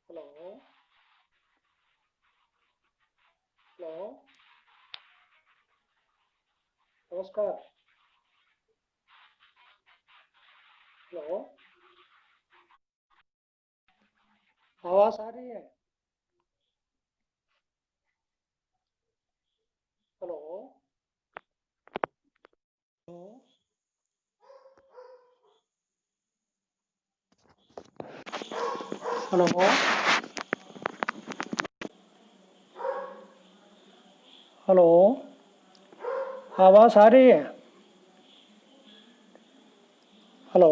Hello. Hello. नमस्कार। Hello. आवाज़ आ रही है? हेलो। हेलो। हेलो। हेलो। आवाज़ आ रही है? हेलो।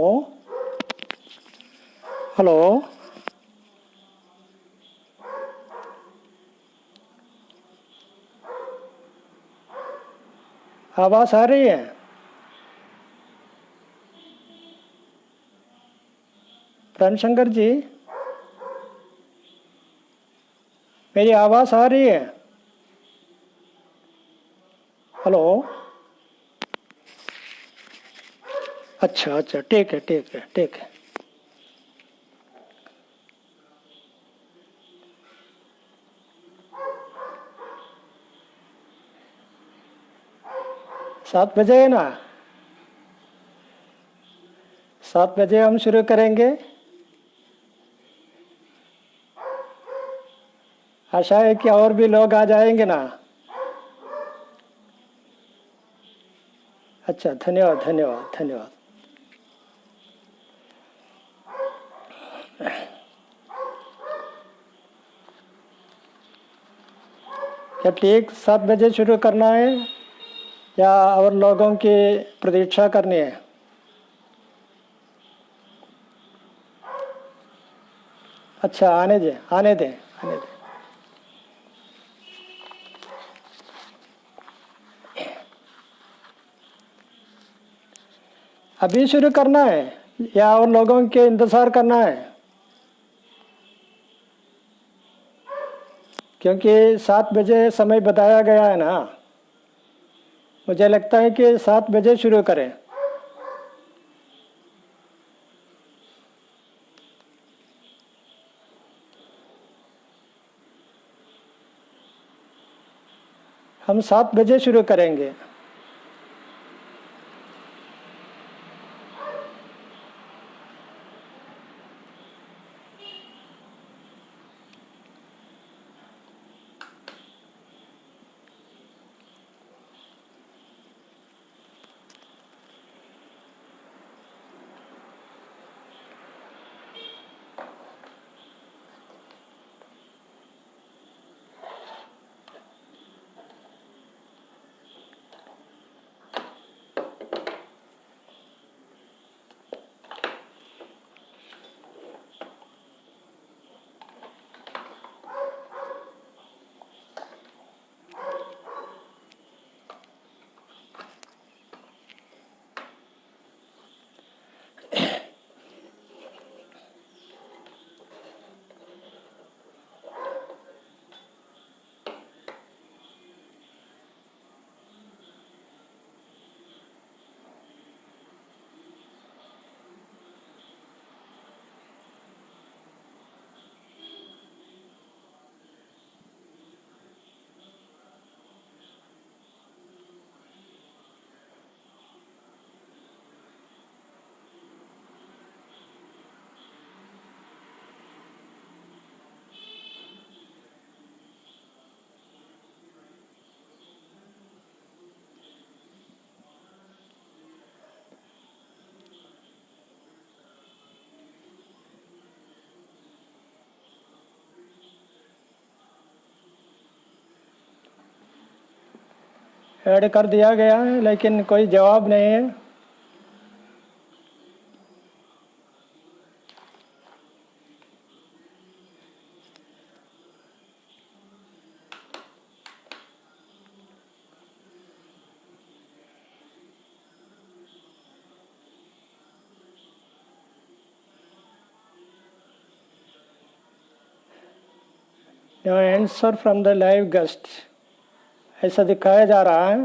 हेलो। आवाज़ आ रही है? प्राण शंकर जी, मेरी आवाज़ आ रही है? हेलो। अच्छा अच्छा, ठीक है ठीक है ठीक है। 7 बजे है ना? 7 बजे हम शुरू करेंगे। आशा है कि और भी लोग आ जाएंगे ना। अच्छा, धन्यवाद धन्यवाद धन्यवाद। क्या ठीक 7 बजे शुरू करना है या और लोगों की प्रतीक्षा करनी है? अच्छा, आने दें आने दें आने दें। अभी शुरू करना है या और लोगों के इंतज़ार करना है? क्योंकि 7 बजे समय बताया गया है ना। मुझे लगता है कि 7 बजे शुरू करें। हम 7 बजे शुरू करेंगे। ऐड कर दिया गया है लेकिन कोई जवाब नहीं है। No answer from the live guest ऐसा दिखाया जा रहा है।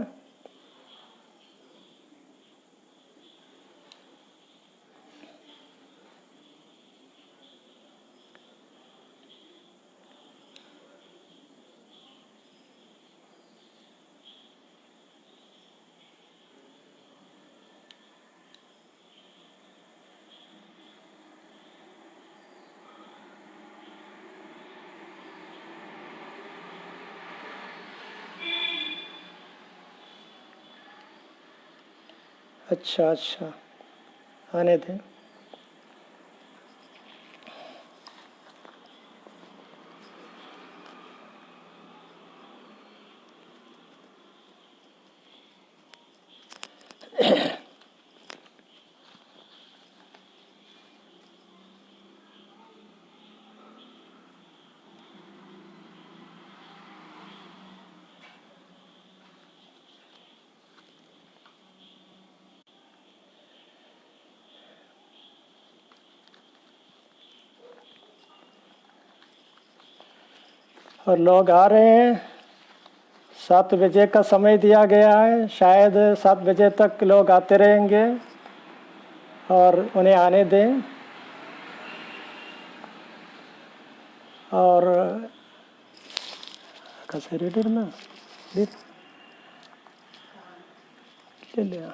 अच्छा अच्छा, आने दें। और लोग आ रहे हैं। 7 बजे का समय दिया गया है, शायद 7 बजे तक लोग आते रहेंगे और उन्हें आने दें। और कैसे रीडर ना ले लिया।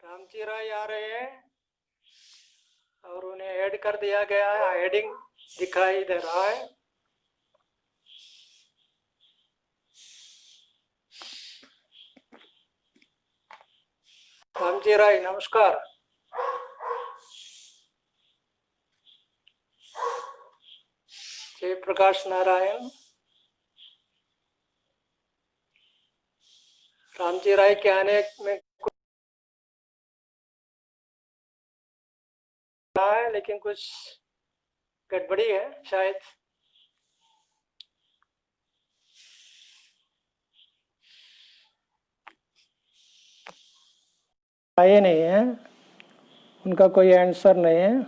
रामजी राय आ रहे हैं और उन्हें ऐड कर दिया गया है, हेडिंग दिखाई दे रहा है। रामजी राय नमस्कार। जय प्रकाश नारायण। रामजी राय के आने में रहा है, लेकिन कुछ गड़बड़ी है शायद। आए नहीं है, उनका कोई आंसर नहीं है।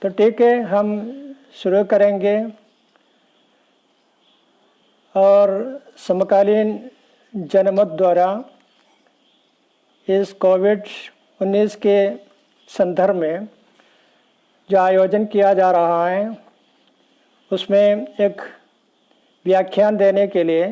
तो ठीक है, हम शुरू करेंगे। और समकालीन जनमत द्वारा इस कोविड-19 के संदर्भ में जो आयोजन किया जा रहा है, उसमें एक व्याख्यान देने के लिए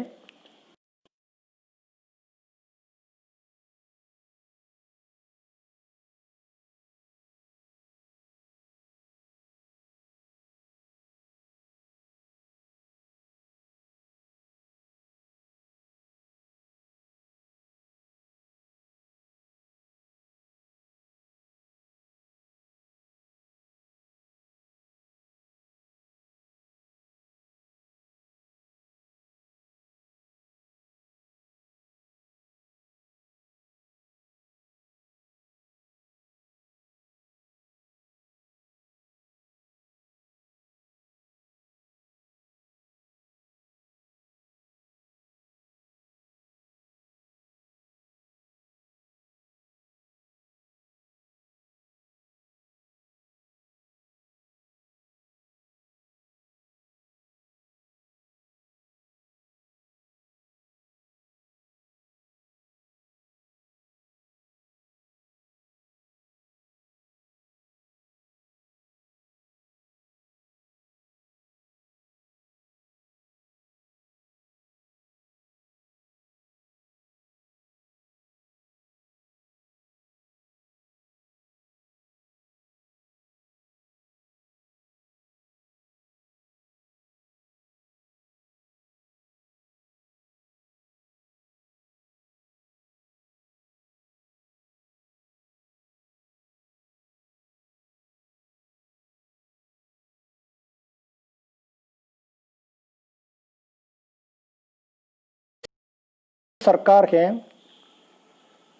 सरकार है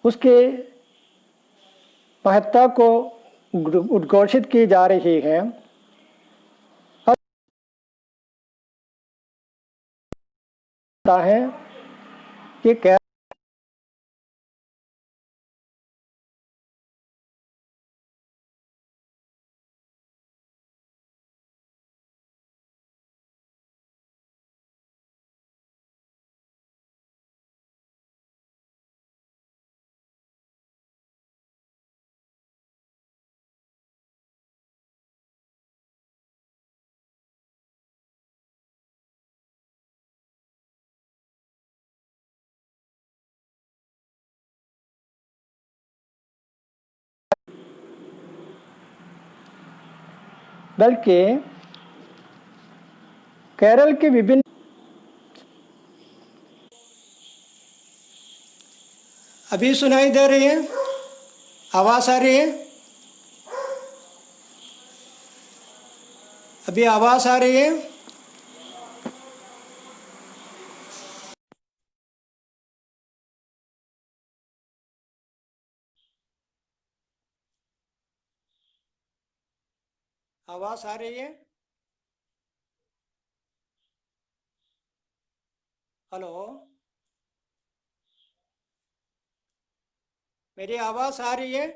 उसके महत्ता को उद्घोषित की जा रही है। है कि बल्कि केरल की विभिन्न। अभी सुनाई दे रही है? आवाज़ आ रही है? अभी आवाज़ आ रही है? आवाज़ आ रही है? हेलो, मेरी आवाज़ आ रही है?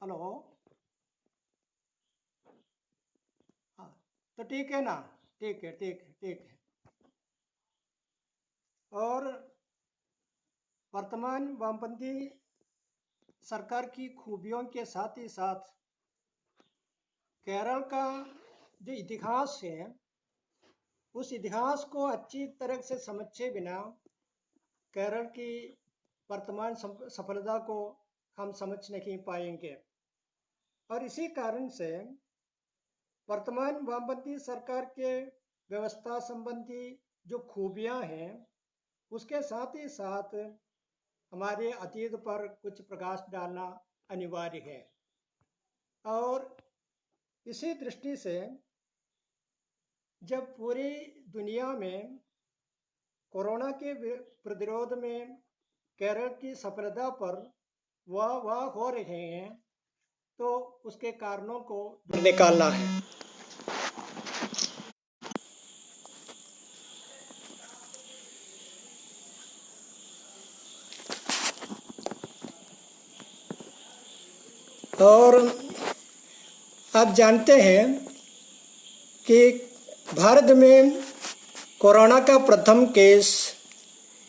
हेलो। हाँ, तो ठीक है ना? ठीक है, ठीक है, ठीक है। और वर्तमान वामपंथी सरकार की खूबियों के साथ ही साथ केरल का जो इतिहास है, उस इतिहास को अच्छी तरह से समझे बिना केरल की वर्तमान सफलता को हम समझ नहीं पाएंगे। और इसी कारण से वर्तमान वामपंथी सरकार के व्यवस्था संबंधी जो खूबियां हैं, उसके साथ ही साथ हमारे अतीत पर कुछ प्रकाश डालना अनिवार्य है। और इसी दृष्टि से जब पूरी दुनिया में कोरोना के प्रतिरोध में केरल की सफलता पर वाह हो रहे हैं, तो उसके कारणों को निकालना है। और आप जानते हैं कि भारत में कोरोना का प्रथम केस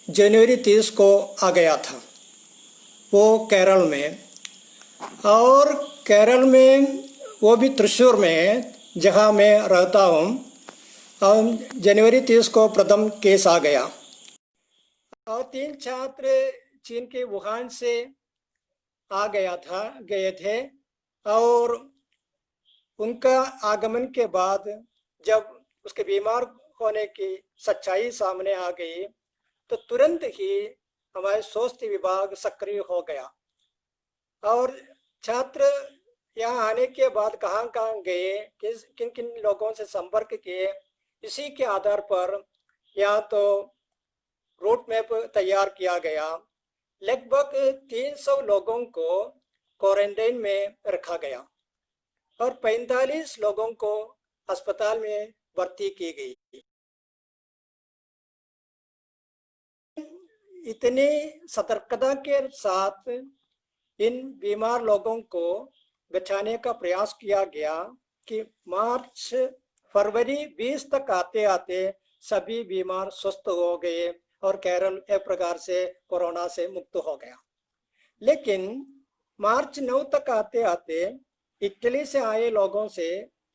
जनवरी 30 को आ गया था, वो केरल में। और केरल में वो भी त्रिशूर में, जहाँ मैं रहता हूँ, और जनवरी 30 को प्रथम केस आ गया। और 3 छात्र चीन के वुहान से गए थे। और उनका आगमन के बाद जब उसके बीमार होने की सच्चाई सामने आ गई, तो तुरंत ही हमारे स्वास्थ्य विभाग सक्रिय हो गया। और छात्र यहाँ आने के बाद कहाँ कहाँ गए, किन किन लोगों से संपर्क किए, इसी के आधार पर यहाँ तो रूट मैप तैयार किया गया। लगभग 300 लोगों को क्वारंटाइन में रखा गया और 45 लोगों को अस्पताल में भर्ती की गई। इतनी सतर्कता के साथ इन बीमार लोगों को बचाने का प्रयास किया गया कि मार्च फरवरी 20 तक आते आते सभी बीमार स्वस्थ हो गए और केरल एक प्रकार से कोरोना से मुक्त हो गया। लेकिन मार्च 9 तक आते आते इटली से आए लोगों से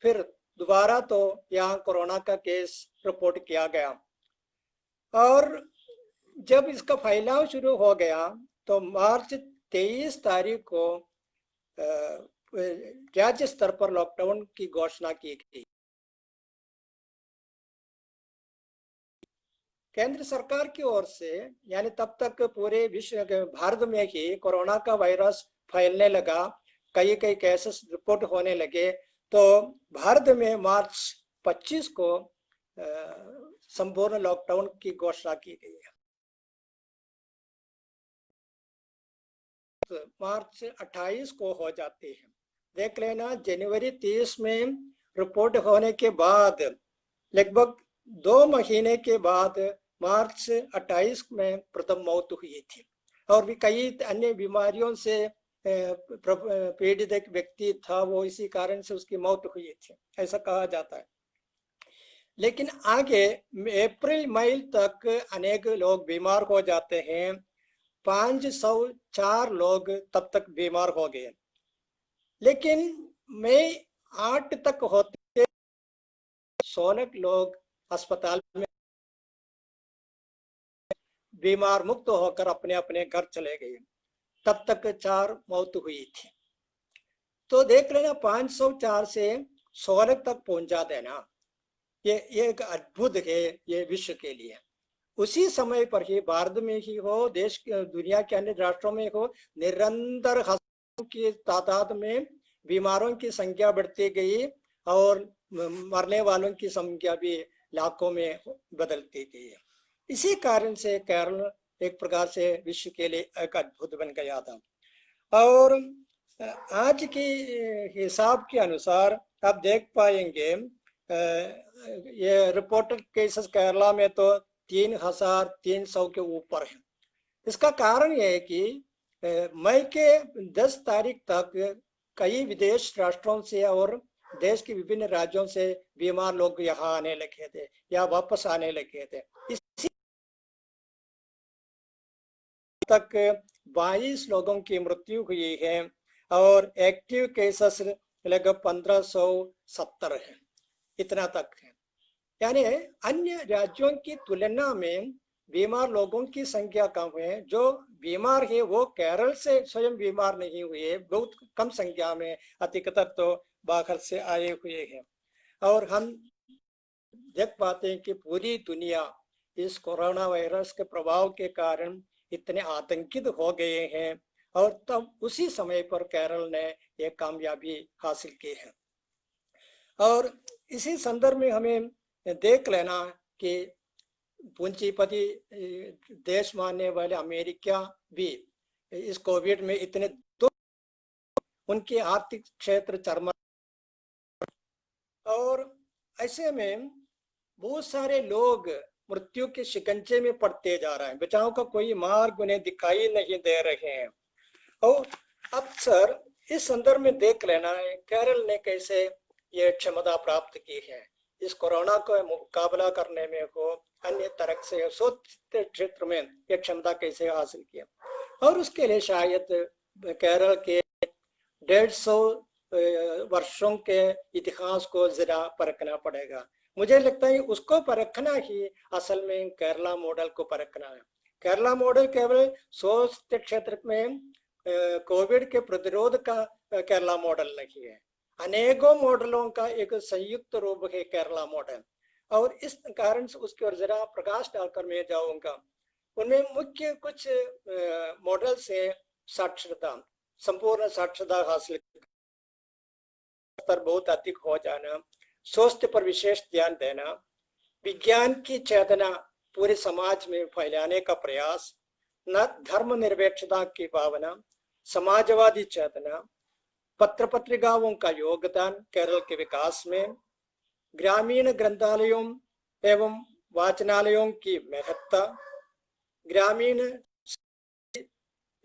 फिर दोबारा तो यहाँ कोरोना का केस रिपोर्ट किया गया। और जब इसका फैलाव शुरू हो गया तो मार्च 23 तारीख को राज्य स्तर पर लॉकडाउन की घोषणा की गई। केंद्र सरकार की ओर से, यानी तब तक पूरे विश्व भारत में ही कोरोना का वायरस फैलने लगा, कई कई केसेस रिपोर्ट होने लगे, तो भारत में मार्च 25 को संपूर्ण लॉकडाउन की घोषणा की गई है। मार्च 28 को हो जाते हैं। देख लेना, जनवरी 30 में रिपोर्ट होने के बाद लगभग 2 महीने के बाद मार्च 28 में प्रथम मौत हुई थी। और भी कई अन्य बीमारियों से पीड़ित एक व्यक्ति था, वो इसी कारण से उसकी मौत हुई थी, ऐसा कहा जाता है। लेकिन आगे अप्रैल मई तक अनेक लोग बीमार हो जाते हैं। 504 लोग तब तक बीमार हो गए। लेकिन मई 8 तक होते 16 लोग अस्पताल में बीमार मुक्त होकर अपने अपने घर चले गए। तब तक 4 मौत हुई थी। तो देख लेना 504 से 16 तक पहुंचा देना, ये एक अद्भुत है ये विश्व के लिए। उसी समय पर ही भारत में ही हो, देश दुनिया के अन्य राष्ट्रों में हो, निरंतर हजारों की तादाद में बीमारों की संख्या बढ़ती गई और मरने वालों की संख्या भी लाखों में बदलती गई। इसी कारण से केरल एक प्रकार से विश्व के लिए एक अद्भुत बन गया था। और आज के हिसाब के अनुसार आप देख पाएंगे ये रिपोर्टेड केसेस केरला में तो 3,300 के ऊपर है। इसका कारण यह है कि मई के 10 तारीख तक कई विदेश राष्ट्रों से और देश के विभिन्न राज्यों से बीमार लोग यहाँ आने लगे थे या वापस आने लगे थे। इसी तक 22 लोगों की मृत्यु हुई है और एक्टिव केसेस लगभग 1570 है, इतना तक है। यानी अन्य राज्यों की तुलना में बीमार लोगों की संख्या कम है। जो बीमार है वो केरल से स्वयं बीमार नहीं हुए, बहुत कम संख्या में, अधिकतर तो बाहर से आए हुए हैं। और हम देख पाते हैं कि पूरी दुनिया इस कोरोना वायरस के प्रभाव के कारण इतने आतंकित हो गए हैं और तब उसी समय पर केरल ने यह कामयाबी हासिल की है। और इसी संदर्भ में हमें देख लेना कि पूंजीपति देश मानने वाले अमेरिका भी इस कोविड में इतने उनके आर्थिक क्षेत्र चरम, और ऐसे में बहुत सारे लोग मृत्यु के शिकंजे में पड़ते जा रहे हैं। बचाव का कोई मार्ग उन्हें दिखाई नहीं दे रहे हैं। और अक्सर इस संदर्भ में देख लेना है केरल ने कैसे ये क्षमता प्राप्त की है इस कोरोना का मुकाबला करने में हो, अन्य तरह से स्वास्थ्य क्षेत्र में ये क्षमता कैसे हासिल किया। और उसके लिए शायद केरल के 150 वर्षों के इतिहास को जरा परखना पड़ेगा। मुझे लगता है उसको परखना ही असल में केरला मॉडल को परखना है। केरला मॉडल केवल स्वास्थ्य क्षेत्र में कोविड के प्रतिरोध का केरला मॉडल नहीं है, अनेकों मॉडलों का एक संयुक्त रूप है केरला मॉडल। और इस कारण से उसकी ओर जरा प्रकाश डालकर मैं जाऊंगा। उनमें मुख्य कुछ मॉडल से साक्षरता, संपूर्ण साक्षरता हासिल स्तर बहुत अधिक हो जाना, स्वास्थ्य पर विशेष ध्यान देना, विज्ञान की चेतना पूरे समाज में फैलाने का प्रयास, न धर्मनिरपेक्षता की भावना, समाजवादी चेतना, पत्र पत्रिकाओं का योगदान केरल के विकास में, ग्रामीण ग्रंथालयों एवं वाचनालयों की महत्ता, ग्रामीण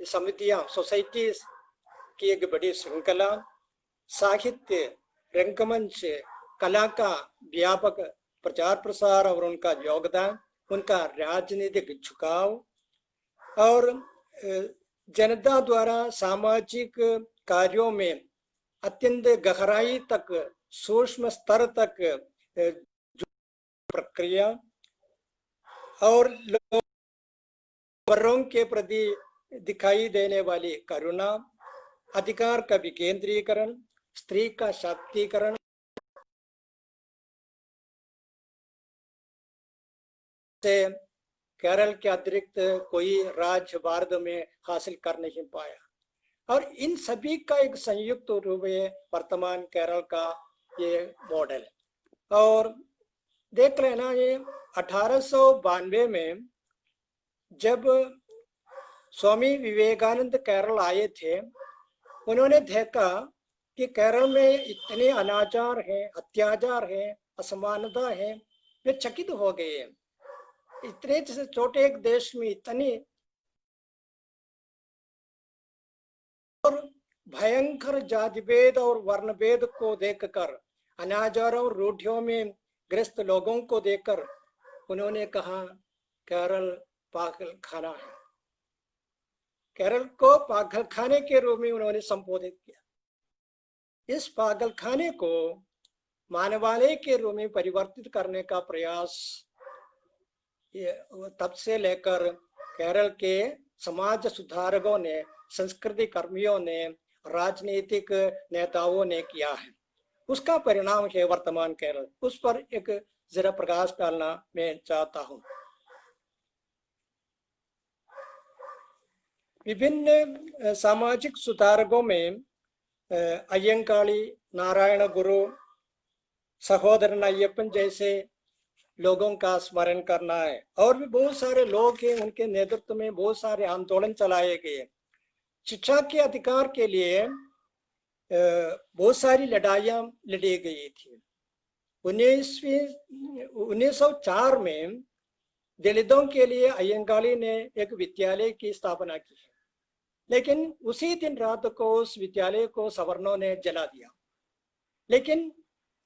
समितियां, सोसाइटीज की एक बड़ी श्रृंखला, साहित्य, रंगमंच, कला का व्यापक प्रचार प्रसार और उनका योगदान, उनका राजनीतिक झुकाव और जनता द्वारा सामाजिक कार्यों में अत्यंत गहराई तक, सूक्ष्म स्तर तक प्रक्रिया और लोगों के प्रति दिखाई देने वाली करुणा, अधिकार का विकेंद्रीकरण, स्त्री का शक्तिकरण से केरल के अतिरिक्त कोई राज्य भारत में हासिल कर नहीं पाया। और इन सभी का एक संयुक्त रूप है वर्तमान केरल का ये मॉडल। और देख लेना ये 1892 में जब स्वामी विवेकानंद केरल आए थे, उन्होंने देखा कि केरल में इतने अनाचार हैं, अत्याचार है, असमानता है, वे चकित हो गए। इतने छोटे एक देश में इतनी और भयंकर जाति भेद और वर्ण भेद को देखकर, अनाचारों और रूढ़ियों में ग्रस्त लोगों को देखकर उन्होंने कहा केरल पागल खाना है। केरल को पागल खाने के रूप में उन्होंने संबोधित किया। इस पागल खाने को मानवालय के रूप में परिवर्तित करने का प्रयास तब से लेकर केरल के समाज सुधारकों ने संस्कृति कर्मियों ने, राजनीतिक नेताओं ने किया है, उसका परिणाम है वर्तमान केरल। उस पर एक जरा प्रकाश डालना मैं चाहता हूँ। विभिन्न सामाजिक सुधारकों में अय्यंकाळी, नारायण गुरु, सहोदरन अय्यप्पन जैसे लोगों का स्मरण करना है। और भी बहुत सारे लोग हैं, उनके नेतृत्व में बहुत सारे आंदोलन चलाए गए। शिक्षा के अधिकार के लिए बहुत सारी लड़ाइयां लड़ी गई थी। 1904 में दलितों के लिए अय्यंकाळी ने एक विद्यालय की स्थापना की, लेकिन उसी दिन रात को उस विद्यालय को सवर्णों ने जला दिया। लेकिन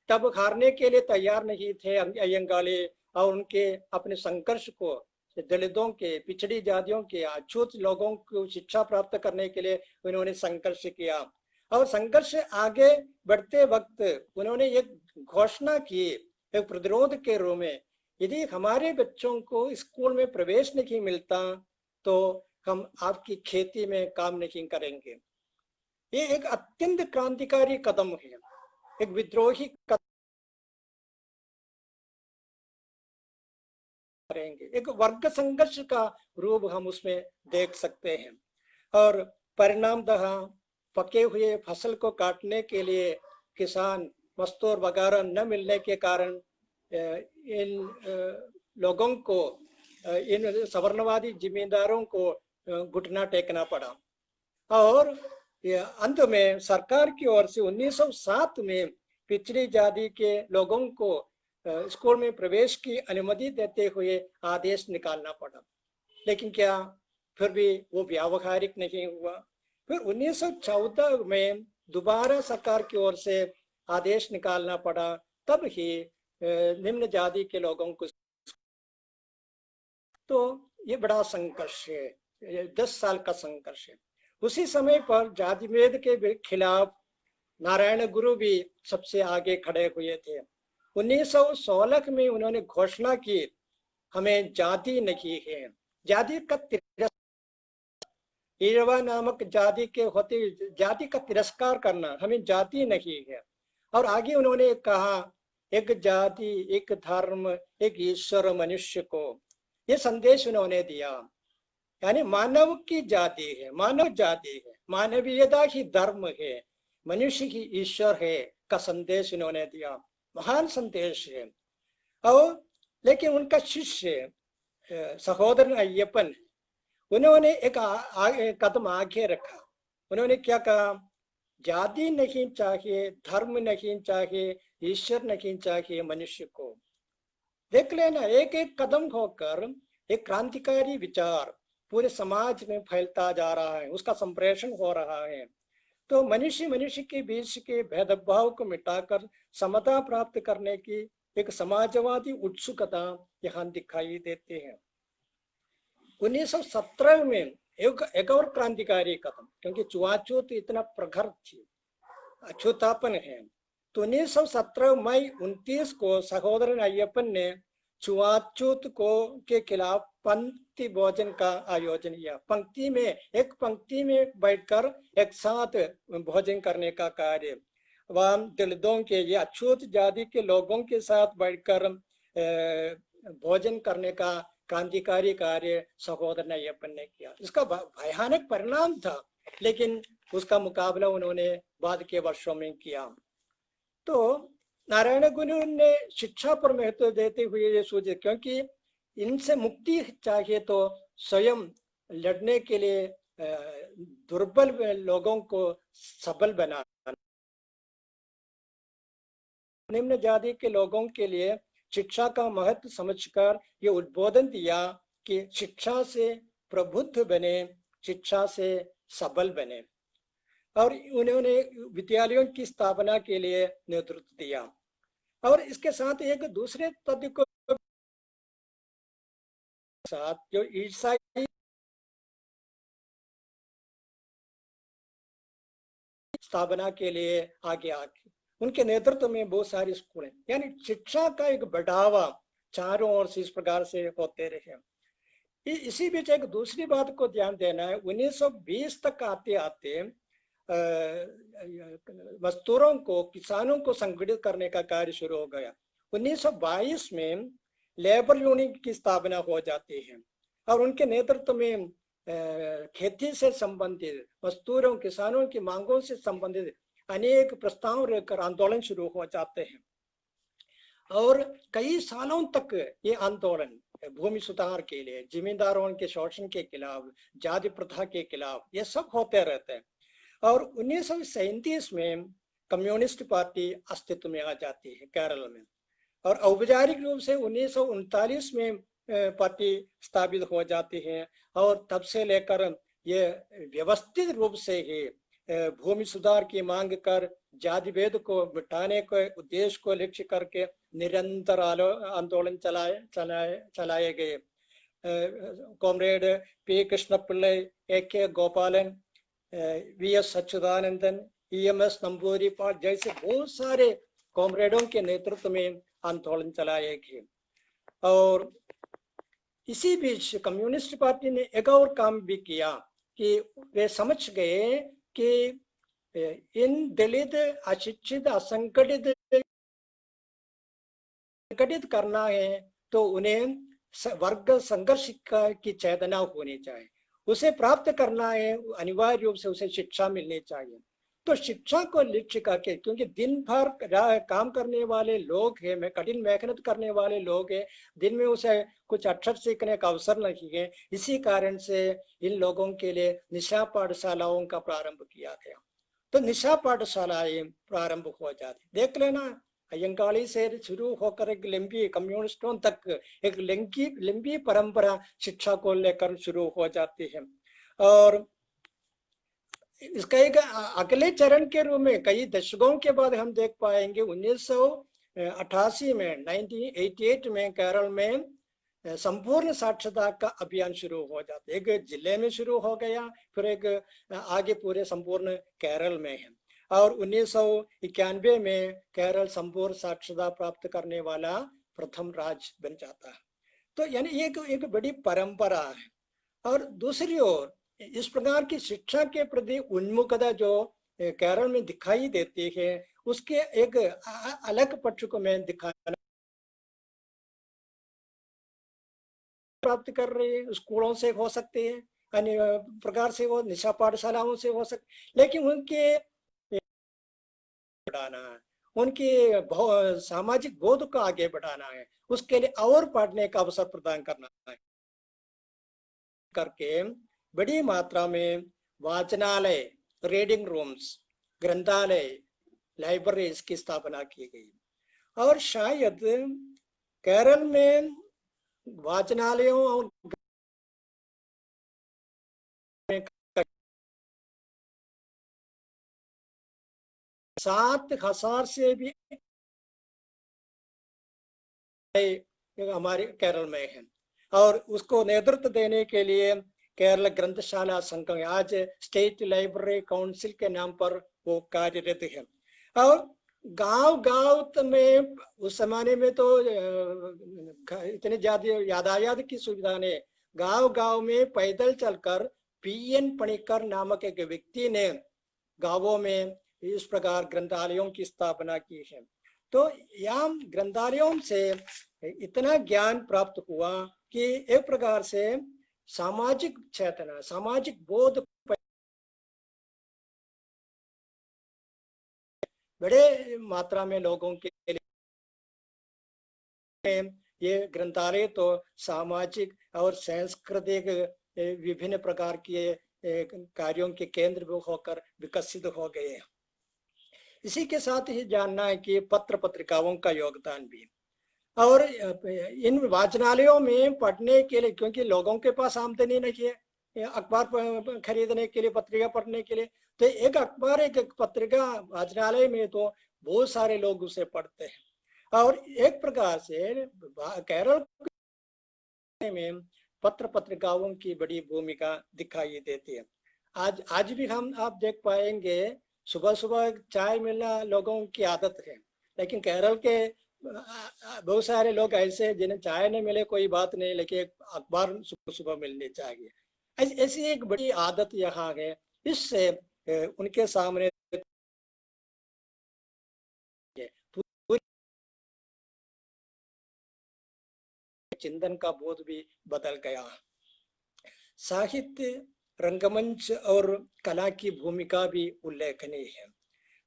तब हारने के लिए तैयार नहीं थे अय्यंकाळी, और उनके अपने संघर्ष को दलितों के, पिछड़ी जातियों के, अछूत लोगों को शिक्षा प्राप्त करने के लिए उन्होंने संघर्ष किया। और संघर्ष आगे बढ़ते वक्त उन्होंने एक घोषणा की, एक प्रतिरोध के रूप में, यदि हमारे बच्चों को स्कूल में प्रवेश नहीं मिलता तो हम आपकी खेती में काम नहीं करेंगे। ये एक अत्यंत क्रांतिकारी कदम है, एक विद्रोही कदम करेंगे, एक वर्ग संघर्ष का रूप हम उसमें देख सकते हैं। और परिणामतः पके हुए फसल को काटने के लिए किसान मजदूर वगैरह न मिलने के कारण इन लोगों को, इन सवर्णवादी जिम्मेदारों को घुटना टेकना पड़ा। और अंत में सरकार की ओर से 1907 में पिछड़ी जाति के लोगों को स्कूल में प्रवेश की अनुमति देते हुए आदेश निकालना पड़ा, लेकिन क्या फिर भी वो व्यावहारिक नहीं हुआ। फिर 1914 में दोबारा सरकार की ओर से आदेश निकालना पड़ा, तब ही निम्न जाति के लोगों को। तो ये बड़ा संघर्ष है, 10 साल का संघर्ष है। उसी समय पर जातिभेद के खिलाफ नारायण गुरु भी सबसे आगे खड़े हुए थे। 1916 में उन्होंने घोषणा की, हमें जाति नहीं है, जाति का ईरवा नामक जाति के होते जाति का तिरस्कार करना, हमें जाति नहीं है। और आगे उन्होंने कहा, एक जाति, एक धर्म, एक ईश्वर मनुष्य को, ये संदेश उन्होंने दिया। यानी मानव की जाति है, मानव जाति है, मानवीयता ही धर्म है, मनुष्य ही ईश्वर है का संदेश उन्होंने दिया। महान संदेश है। और लेकिन उनका शिष्य सहोदरन अय्यप्पन, उन्होंने एक कदम आगे रखा। उन्होंने क्या कहा, जाति नहीं चाहिए, धर्म नहीं चाहिए, ईश्वर नहीं चाहिए, मनुष्य को। देख लेना, एक एक कदम होकर एक क्रांतिकारी विचार पूरे समाज में फैलता जा रहा है, उसका संप्रेषण हो रहा है। तो मनुष्य मनुष्य के बीच के भेदभाव को मिटाकर समता प्राप्त करने की एक समाजवादी उत्सुकता यहाँ दिखाई देती है। 1917 में एक और क्रांतिकारी कदम, क्योंकि छुआछूत इतना प्रखर थी, अछूतापन है, तो 1917 मई 29 को सहोदरन अय्यप्पन ने छुआछूत को के खिलाफ पंक्ति भोजन का आयोजन किया। पंक्ति में, एक पंक्ति में बैठकर एक साथ भोजन करने का कार्य, वह दलितों के, ये अछूत जाति के लोगों के साथ बैठकर भोजन करने का क्रांतिकारी कार्य सहोदरन अय्यप्पन ने किया। इसका भयानक परिणाम था, लेकिन उसका मुकाबला उन्होंने बाद के वर्षों में किया। तो नारायण गुरु ने शिक्षा पर महत्व देते हुए ये सोचे, क्योंकि इनसे मुक्ति चाहिए तो स्वयं लड़ने के लिए दुर्बल लोगों को सबल बनाना। निम्न जाति के लोगों के लिए शिक्षा का महत्व समझकर ये उद्बोधन दिया कि शिक्षा से प्रबुद्ध बने, शिक्षा से सबल बने। और उन्होंने विद्यालयों की स्थापना के लिए नेतृत्व दिया। और इसके साथ एक दूसरे तथ्य को साथ, जो ईसाई स्थापना के लिए आगे आके उनके नेतृत्व में बहुत सारी स्कूल हैं। यानी शिक्षा का एक बढ़ावा चारों ओर से इस प्रकार से होते रहे। इसी बीच एक दूसरी बात को ध्यान देना है, 1920 तक आते आते मजदूरों को, किसानों को संगठित करने का कार्य शुरू हो गया। 1922 में लेबर यूनियन की स्थापना हो जाती है और उनके नेतृत्व में खेती से संबंधित, मजदूरों, किसानों की मांगों से संबंधित अनेक प्रस्ताव लेकर आंदोलन शुरू हो जाते हैं और कई सालों तक ये आंदोलन भूमि सुधार के लिए, जमींदारों के शोषण के खिलाफ, जाति प्रथा के खिलाफ, ये सब होते रहते हैं। और 1937 में कम्युनिस्ट पार्टी अस्तित्व में आ जाती है केरल में और औपचारिक रूप से 1939 में पार्टी स्थापित हो जाती है और तब से लेकर ये व्यवस्थित रूप से ही भूमि सुधार की मांग कर जाति भेद को मिटाने के उद्देश्य को लक्ष्य करके निरंतर आंदोलन चलाए गए। कॉमरेड पी कृष्ण पिल्ले, ए के गोपालन, वी एस सच्चिदानंदन, EMS नंबूरीपाल जैसे बहुत सारे कॉमरेडों के नेतृत्व में आंदोलन चलाए गए। और इसी बीच कम्युनिस्ट पार्टी ने एक और काम भी किया कि वे समझ गए कि इन दलित, अशिक्षित, असंगठित करना है तो उन्हें वर्ग संघर्ष की चेतना होनी चाहिए। उसे प्राप्त करना है अनिवार्य रूप से उसे शिक्षा मिलनी चाहिए। तो शिक्षा को लक्ष्य करके, क्योंकि दिन भर काम करने वाले लोग हैं, कठिन मेहनत करने वाले लोग हैं, दिन में उसे कुछ अक्षर सीखने का अवसर नहीं है, इसी कारण से इन लोगों के लिए निशा पाठशालाओं का प्रारंभ किया गया। तो निशा पाठशालाएं प्रारंभ हो जाती, देख लेना, अयंगाली से शुरू होकर एक लंबी, कम्युनिस्टों तक एक लंबी परंपरा शिक्षा को लेकर शुरू हो जाती है। और इसका एक अगले चरण के रूप में कई दशकों के बाद हम देख पाएंगे 1988 में, 1988 में केरल में संपूर्ण साक्षरता का अभियान शुरू हो जाता है। एक जिले में शुरू हो गया, फिर एक आगे पूरे संपूर्ण केरल में है और 1991 में केरल संपूर्ण साक्षरता प्राप्त करने वाला प्रथम राज्य बन जाता है। तो यानी एक बड़ी परंपरा है। और दूसरी ओर इस प्रकार की शिक्षा के प्रति उन्मुखता जो केरल में दिखाई देती है, उसके एक अलग पक्ष को मैं दिखाना प्राप्त कर रहे हैं। स्कूलों से हो सकते हैं, अन्य प्रकार से वो निशा पाठशालाओं से हो सकते, लेकिन उनके बढ़ाना है, उनके सामाजिक बोध को आगे बढ़ाना है, उसके लिए और पढ़ने का अवसर प्रदान करना है करके बड़ी मात्रा में वाचनालय, रीडिंग रूम्स, ग्रंथालय, लाइब्रेरीज की स्थापना की गई। और शायद केरल में वाचनालयों और 7,000 से भी हमारे केरल में है और उसको नेतृत्व देने के लिए केरल ग्रंथशाला संघ, आज स्टेट लाइब्रेरी काउंसिल के नाम पर वो कार्यरत है। और गांव में उस जमाने में तो इतनी ज्यादा यातायात की सुविधा नहीं, गांव में पैदल चलकर PN पणिकर नामक एक व्यक्ति ने गांवों में इस प्रकार ग्रंथालयों की स्थापना की है। तो यहाँ ग्रंथालयों से इतना ज्ञान प्राप्त हुआ कि एक प्रकार से सामाजिक चेतना, सामाजिक बोध बड़े मात्रा में लोगों के लिए ये ग्रंथालय तो सामाजिक और सांस्कृतिक विभिन्न प्रकार के कार्यों के केंद्र होकर विकसित हो गए हैं। इसी के साथ ही जानना है कि पत्र पत्रिकाओं का योगदान भी, और इन वाचनालयों में पढ़ने के लिए, क्योंकि लोगों के पास आमदनी नहीं है अखबार खरीदने के लिए, पत्रिका पढ़ने के लिए, तो एक अखबार, एक पत्रिका वाचनालय में तो बहुत सारे लोग उसे पढ़ते हैं। और एक प्रकार से केरल में पत्र पत्रिकाओं की बड़ी भूमिका दिखाई देती है। आज भी आप देख पाएंगे सुबह सुबह चाय मिलना लोगों की आदत है, लेकिन केरल के बहुत सारे लोग ऐसे हैं जिन्हें चाय नहीं मिले कोई बात नहीं, लेकिन एक अखबार सुबह सुबह मिलनी चाहिए। ऐसी एक बड़ी आदत यहाँ है। इससे उनके सामने पूरी चिंतन का बोध भी बदल गया। साहित्य, रंगमंच और कला की भूमिका भी उल्लेखनीय है।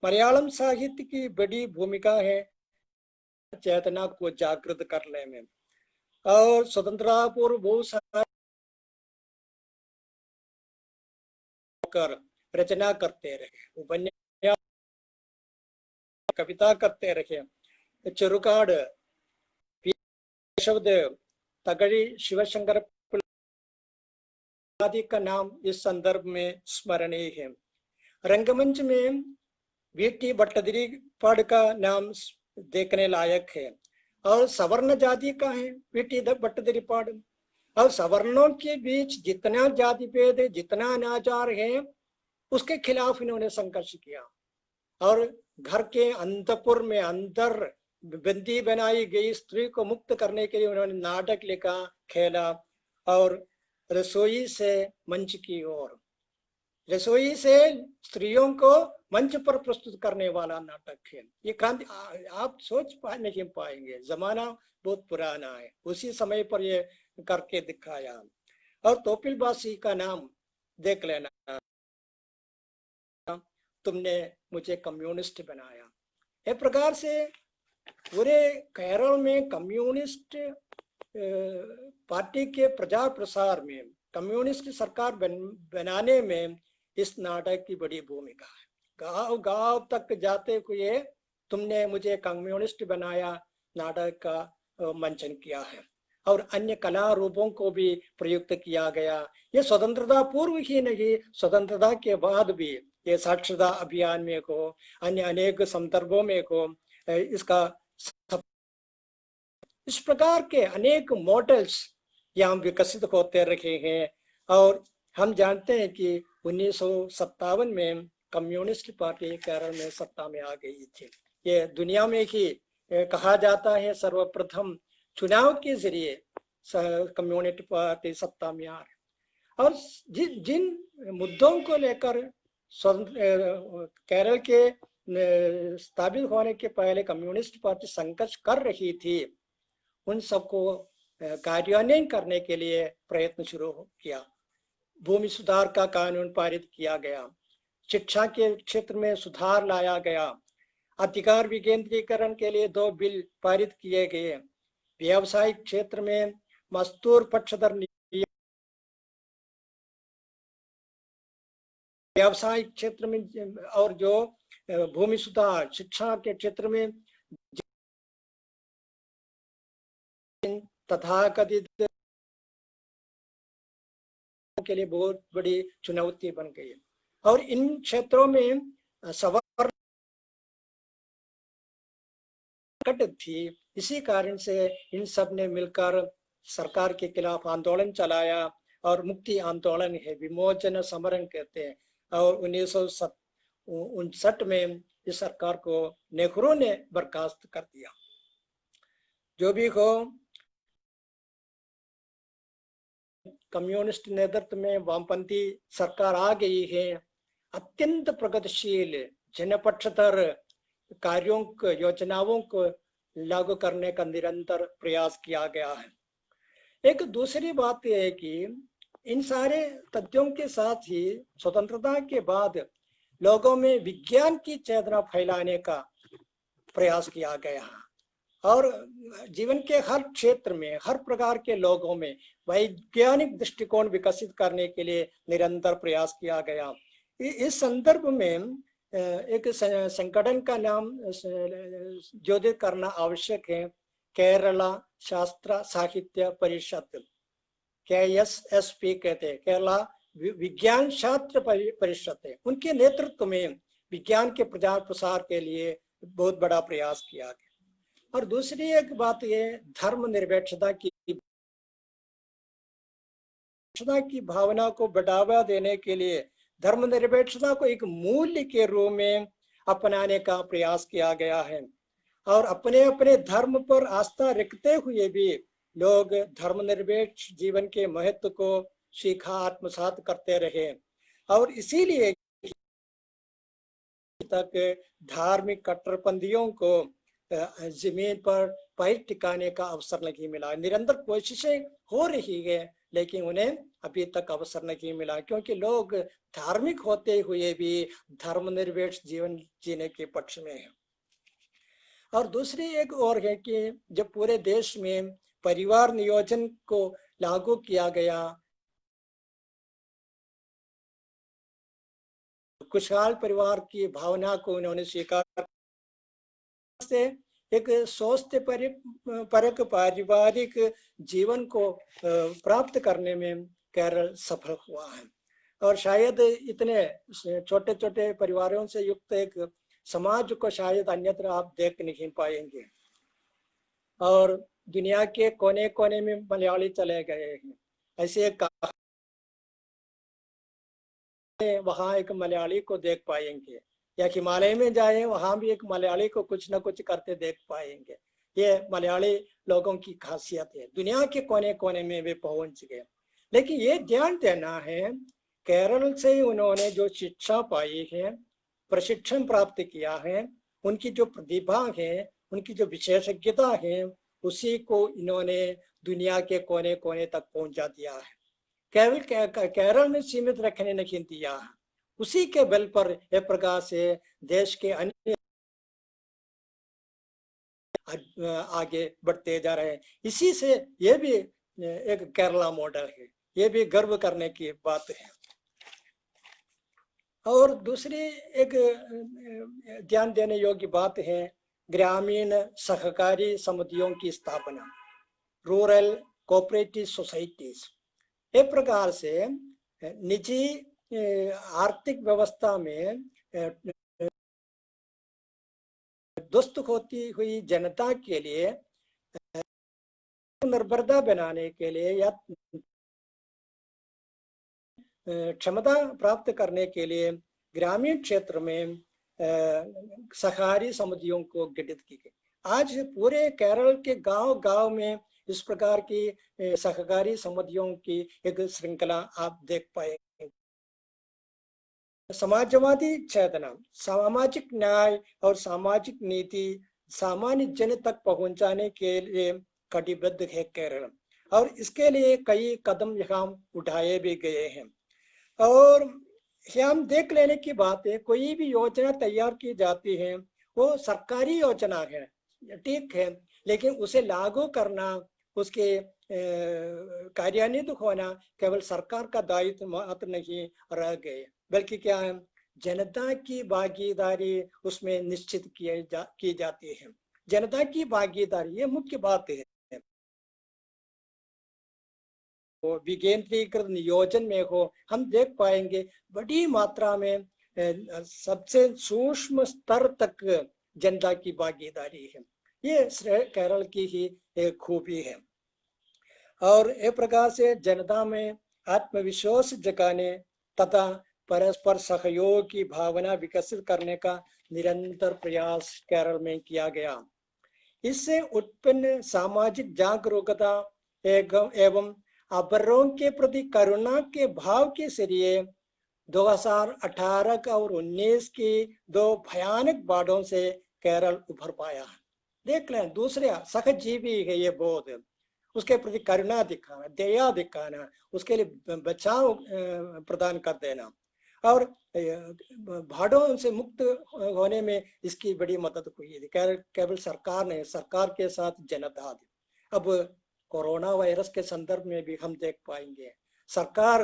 मलयालम साहित्य की बड़ी भूमिका है चेतना को जागृत करने में, और स्वतंत्रता पूर्व बहुत सारे कर रचना करते रहे, उपन्यास, कविता करते रहे। चुरुकाड़, केशवदेव, तगड़ी, शिवशंकर आदि का नाम इस संदर्भ में स्मरणीय है। रंगमंच में वीटी भट्टाद्री का नाम देखने लायक है, और सवर्ण जाति का है वीटी भट्टाद्री। और सवर्णों के बीच जितना जाति भेद है, जितना अनाचार है, उसके खिलाफ इन्होंने संघर्ष किया। और घर के अंतपुर में अंदर बंदी बनाई गई स्त्री को मुक्त करने के लिए उन्होंने नाटक लिखा, खेला। और रसोई से मंच की ओर, रसोई से स्त्रियों को मंच पर प्रस्तुत करने वाला नाटक है ये। क्रांति आप सोच नहीं पाएंगे, जमाना बहुत पुराना है, उसी समय पर ये करके दिखाया। और तोपिल बासी का नाम देख लेना, तुमने मुझे कम्युनिस्ट बनाया। एक प्रकार से पूरे केरल में कम्युनिस्ट पार्टी के प्रचार प्रसार में, कम्युनिस्ट सरकार बनाने में इस नाटक की बड़ी भूमिका है। गांव गांव तक जाते हुए तुमने मुझे कम्युनिस्ट बनाया नाटक का मंचन किया है। और अन्य कला रूपों को भी प्रयुक्त किया गया। ये स्वतंत्रता पूर्व ही नहीं, स्वतंत्रता के बाद भी ये साक्षरता अभियान में को, अन्य अनेक संदर्भों में को इसका इस प्रकार के अनेक मॉडल्स यहाँ विकसित होते रहे हैं। और हम जानते हैं कि 1957 में कम्युनिस्ट पार्टी केरल में सत्ता में आ गई थी। ये दुनिया में ही कहा जाता है सर्वप्रथम चुनाव के जरिए कम्युनिस्ट पार्टी सत्ता में आ रही। और जिन मुद्दों को लेकर केरल के स्थापित होने के पहले कम्युनिस्ट पार्टी संघर्ष कर रही थी, उन सबको कार्यान्वयन करने के लिए प्रयत्न शुरू किया। भूमि सुधार का कानून पारित किया गया, शिक्षा के क्षेत्र में सुधार लाया गया, अधिकार विकेंद्रीकरण के लिए 2 बिल पारित किए गए, व्यावसायिक क्षेत्र में मजदूर पक्षधर, व्यावसायिक क्षेत्र में, और जो भूमि सुधार, शिक्षा के क्षेत्र में तथाकथित के लिए बहुत बड़ी चुनौती बन गई। और इन क्षेत्रों में सवर्ण थी, इसी कारण से इन सब ने मिलकर सरकार के खिलाफ आंदोलन चलाया। और मुक्ति आंदोलन है, विमोचन समरण कहते हैं। और 1959 में इस सरकार को नेहरू ने बर्खास्त कर दिया। जो भी हो, कम्युनिस्ट नेतृत्व में वामपंथी सरकार आ गई है। अत्यंत प्रगतिशील जनपक्षधर कार्यों को, योजनाओं को लागू करने का निरंतर प्रयास किया गया है। एक दूसरी बात यह है कि इन सारे तथ्यों के साथ ही स्वतंत्रता के बाद लोगों में विज्ञान की चेतना फैलाने का प्रयास किया गया। और जीवन के हर क्षेत्र में, हर प्रकार के लोगों में वैज्ञानिक दृष्टिकोण विकसित करने के लिए निरंतर प्रयास किया गया। इस संदर्भ में एक संगठन का नाम जोदित करना आवश्यक है, केरला शास्त्र साहित्य परिषद, KSSP कहते हैं, केरला विज्ञान शास्त्र परिषद है। उनके नेतृत्व में विज्ञान के प्रचार प्रसार के लिए बहुत बड़ा प्रयास किया गया। और दूसरी एक बात ये धर्मनिरपेक्षता की भावना को बढ़ावा देने के लिए धर्मनिरपेक्षता को एक मूल्य के रूप में अपनाने का प्रयास किया गया है। और अपने अपने धर्म पर आस्था रखते हुए भी लोग धर्मनिरपेक्ष जीवन के महत्व को सीखा, आत्मसात करते रहे। और इसीलिए तक धार्मिक कट्टरपंथियों को जमीन पर पैर टिकाने का अवसर नहीं मिला। निरंतर कोशिशें हो रही है लेकिन उन्हें अभी तक अवसर नहीं मिला, क्योंकि लोग धार्मिक होते हुए भी धर्मनिरपेक्ष जीवन जीने के पक्ष में है। और दूसरी एक और है कि जब पूरे देश में परिवार नियोजन को लागू किया गया, खुशहाल परिवार की भावना को उन्होंने स्वीकार से एक स्वस्थ परक पारिवारिक जीवन को प्राप्त करने में केरल सफल हुआ है। और शायद इतने छोटे छोटे परिवारों से युक्त एक समाज को शायद अन्यत्र आप देख नहीं पाएंगे। और दुनिया के कोने कोने में मलयाली चले गए हैं। ऐसे वहां एक मलयाली को देख पाएंगे, या हिमालय में जाए वहां भी एक मलयाली को कुछ ना कुछ करते देख पाएंगे। ये मलयाली लोगों की खासियत है, दुनिया के कोने कोने में वे पहुंच गए। लेकिन ये ध्यान देना है, केरल से उन्होंने जो शिक्षा पाई है, प्रशिक्षण प्राप्त किया है, उनकी जो प्रतिभा है, उनकी जो विशेषज्ञता है, उसी को इन्होंने दुनिया के कोने कोने तक पहुंचा दिया है। केवल केरल में सीमित रखने नहीं दिया, उसी के बल पर एक प्रकार से देश के अन्य आगे बढ़ते जा रहे हैं। इसी से ये भी एक केरला मॉडल है, ये भी गर्व करने की बात है। और दूसरी एक ध्यान देने योग्य बात है ग्रामीण सहकारी समितियों की स्थापना, रूरल कोऑपरेटिव सोसाइटीज। एक प्रकार से निजी आर्थिक व्यवस्था में दुष्ट होती हुई जनता के लिए निर्भरता बनाने के लिए या क्षमता प्राप्त करने के लिए ग्रामीण क्षेत्र में सहकारी समितियों को गठित की गई। आज पूरे केरल के गांव गांव में इस प्रकार की सहकारी समितियों की एक श्रृंखला आप देख पाएंगे। समाजवादी चेतना, सामाजिक न्याय और सामाजिक नीति सामान्य जन तक पहुंचाने के लिए कटिबद्ध है केरल, और इसके लिए कई कदम यहाँ उठाए भी गए हैं। और हम देख लेने की बात है, कोई भी योजना तैयार की जाती है वो सरकारी योजना है, ठीक है, लेकिन उसे लागू करना, उसके कार्यान्वित होना केवल सरकार का दायित्व मात्र नहीं रह गए, बल्कि क्या है, जनता की भागीदारी उसमें निश्चित की जाती है। जनता की भागीदारी ये मुख्य बात है। विकेंद्रीकृत नियोजन में हो, हम देख पाएंगे बड़ी मात्रा में सबसे सूक्ष्म स्तर तक जनता की भागीदारी है। ये केरल की ही एक खूबी है। और एक प्रकार से जनता में आत्मविश्वास जगाने तथा परस्पर सहयोग की भावना विकसित करने का निरंतर प्रयास केरल में किया गया। इससे उत्पन्न सामाजिक जागरूकता एवं अपरों के प्रति करुणा के भाव के जरिए 2018 और 19 की दो भयानक बाढ़ों से केरल उभर पाया। देख लें, दूसरे सहजीवी है ये बोध, उसके प्रति करुणा दिखाना, दया दिखाना, उसके लिए बचाव प्रदान कर देना, और बाढ़ों से मुक्त होने में इसकी बड़ी मदद हुई थी। केवल सरकार ने, सरकार के साथ जनता थी। अब कोरोना वायरस के संदर्भ में भी हम देख पाएंगे सरकार